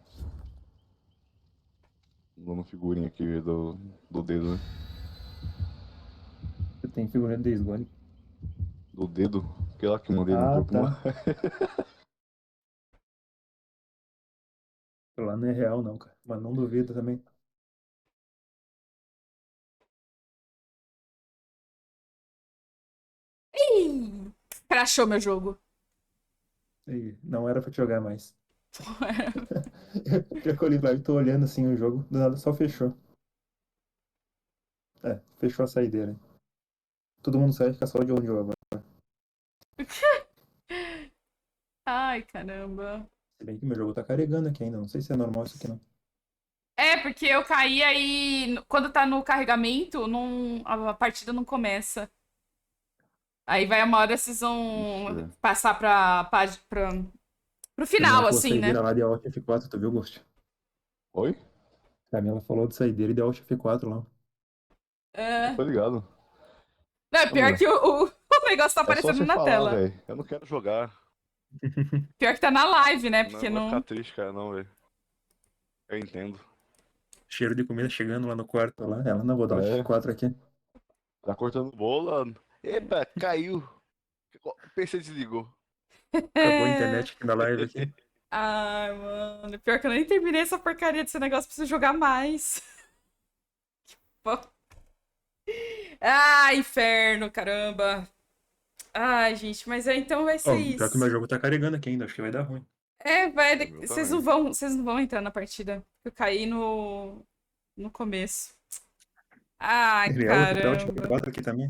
Dando figurinha aqui velho, do dedo, né? Eu tenho figurinha do Days Gone. Do dedo. Aquele lá que eu mandei no Ah, grupo, tá. mano. Aquilo lá não é real, não, cara. Mas não duvido também. Ih! Crashou meu jogo. E não era pra te jogar mais. Pior que eu olhei lá e tô olhando assim o jogo, do nada só fechou. É, fechou a saideira. Todo mundo sai e fica só de onde eu agora. Ai, caramba. Se bem que meu jogo tá carregando aqui ainda, não sei se é normal isso aqui não. É, porque eu caí aí. Quando tá no carregamento, não, a partida não começa. Aí vai uma hora vocês Ixi, vão velho. passar pro Camila final, falou assim, né? saideira lá de Alt F4, tu viu, Ghost? Oi? Camila falou de saideira e de Alt F4 lá. Eu É. tô ligado. Não, é Ô, pior meu, que o negócio tá é só aparecendo você na falar, tela. velho. Eu não quero jogar. Pior que tá na live, né? Não, Porque não vai ficar não. triste, cara, não, velho. Eu entendo. Cheiro de comida chegando lá no quarto lá. Ela não vou dar Alt É, F4 aqui. tá cortando bola. Epa, caiu. O PC desligou. Acabou a internet aqui na live aqui. Ai, mano. Pior que eu nem terminei essa porcaria desse negócio, preciso jogar mais. Pô. Ah, inferno, caramba. Ai, gente, mas então vai ser Ó, pior que meu isso. jogo tá carregando aqui ainda, acho que vai dar ruim. É, vai. O meu Vocês também. não vão, vocês não vão entrar na partida. Eu caí no começo. Ai, Real, eu vou dar Alt caramba. F4 aqui também.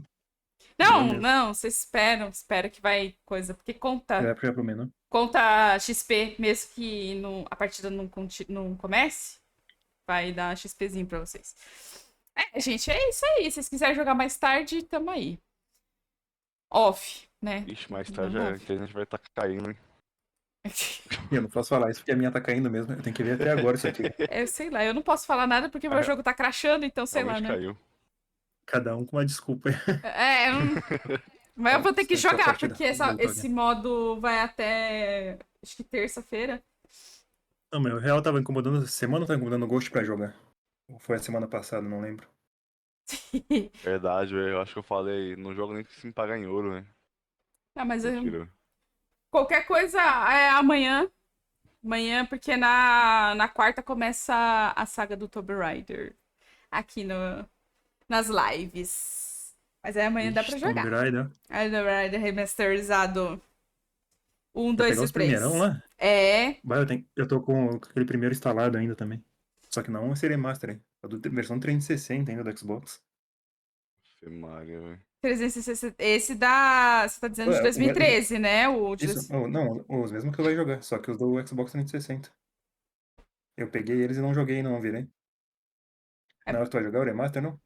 Vou Não, mesmo. não, vocês esperam, espera que vai coisa, porque Você conta, vai puxar pro menu? conta XP, mesmo que a partida não comece, vai dar XPzinho pra vocês. É, gente, é isso aí. Se vocês quiserem jogar mais tarde, tamo aí. Off, né? Ixi, mais tarde Dando a off. internet vai estar caindo, hein? Eu não posso falar isso porque a minha tá caindo mesmo. Eu tenho que ver até agora isso aqui. É, sei lá, eu não posso falar nada porque meu Ah, jogo tá crashando, então sei lá, realmente né? caiu. Cada um com uma desculpa. Mas eu vou ter que Bastante a jogar, partida. porque Voltou aqui. esse modo vai até, acho que terça-feira. Não, meu, o real tava incomodando essa semana ou tava incomodando o Ghost pra jogar? Ou foi a semana passada, não lembro. Verdade, velho. Eu acho que eu falei, não jogo nem se me pagar em ouro, velho. Ah, mas Mentira. qualquer coisa é amanhã. Amanhã, porque na quarta começa a saga do Tomb Raider. aqui nas lives. Mas aí amanhã dá pra Ixi, Tomb jogar. Raider. Aí Tomb Raider remasterizado 1, Quer 2 pegar e os primeirão 3. lá? É, Vai, eu tô com aquele primeiro instalado ainda também. Só que não esse remaster, hein? A versão 360 ainda do Xbox. Ave Maria, velho. 360. Esse da. Você tá dizendo de Ué, 2013, né? isso, não, os mesmos que eu vai jogar, só que os do Xbox 360. Eu peguei eles e não joguei, não, virei. É. Na hora que tu vai jogar o remaster, não?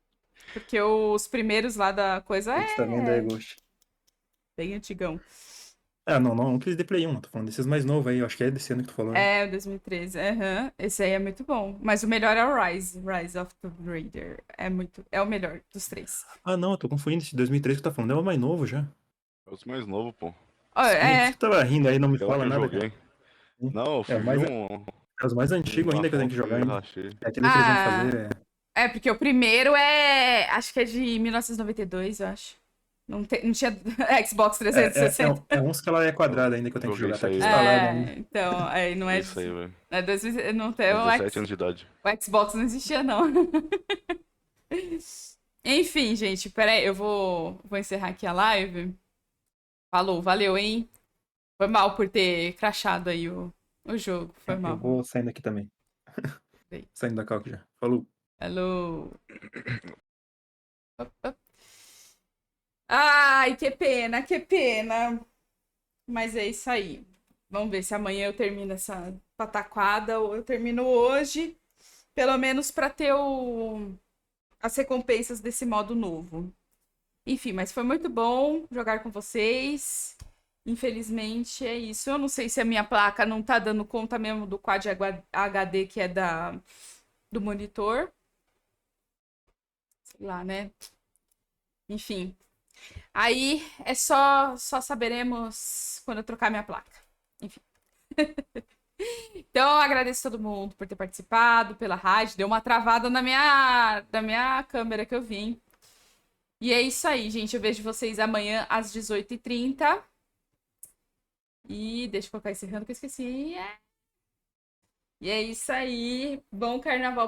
Porque os primeiros lá da coisa Putz, tá vendo aí, é Ghost? bem antigão. Ah, não aqueles de Play 1, tô falando desses mais novos aí, eu acho que é desse ano que tu falou, né? É, o 2013. Aham. Esse aí é muito bom. Mas o melhor é o Rise of Tomb Raider. É o melhor dos três. Ah, não, eu tô confundindo esse 2003 que tu tá falando, é o mais novo já. É os mais novos, pô. Ó, Sim, por isso é. que eu tava rindo aí, não me Aquela que fala eu nada, cara. joguei. Não, eu É, fui ver é os mais antigos uma ainda que eu tenho que foto jogar e ainda. rachei. É aquele que eles vão Ah, fazer. é, porque o primeiro é. Acho que é de 1992, eu acho. Não tinha Xbox É 360. uns que ela é Eu quadrada ainda que eu tenho que joguei jogar, isso tá aqui aí, velho. instalado ainda. É, então, aí não Joguei é. isso aí, velho. Não, é 2000, não tem Com o, 17 anos de idade. o Xbox não existia, não. Enfim, gente, peraí, eu vou encerrar aqui a live. Falou, valeu, hein? Foi mal por ter crashado aí o jogo, foi Eu mal. vou saindo aqui também. Bem. Saindo da calca já. Falou. Falou. Op, op. Ai, que pena, que pena. Mas é isso aí. Vamos ver se amanhã eu termino essa pataquada ou eu termino hoje. Pelo menos pra ter as recompensas desse modo novo. Enfim, mas foi muito bom jogar com vocês. Infelizmente é isso. Eu não sei se a minha placa não tá dando conta mesmo do Quad HD que é do monitor. Sei lá, né? Enfim. Aí é só saberemos quando eu trocar minha placa. Enfim. Então, eu agradeço todo mundo por ter participado, pela rádio. Deu uma travada da minha câmera que eu vim. E é isso aí, gente. Eu vejo vocês amanhã às 18h30. E deixa eu colocar encerrando que eu esqueci. E é isso aí. Bom carnaval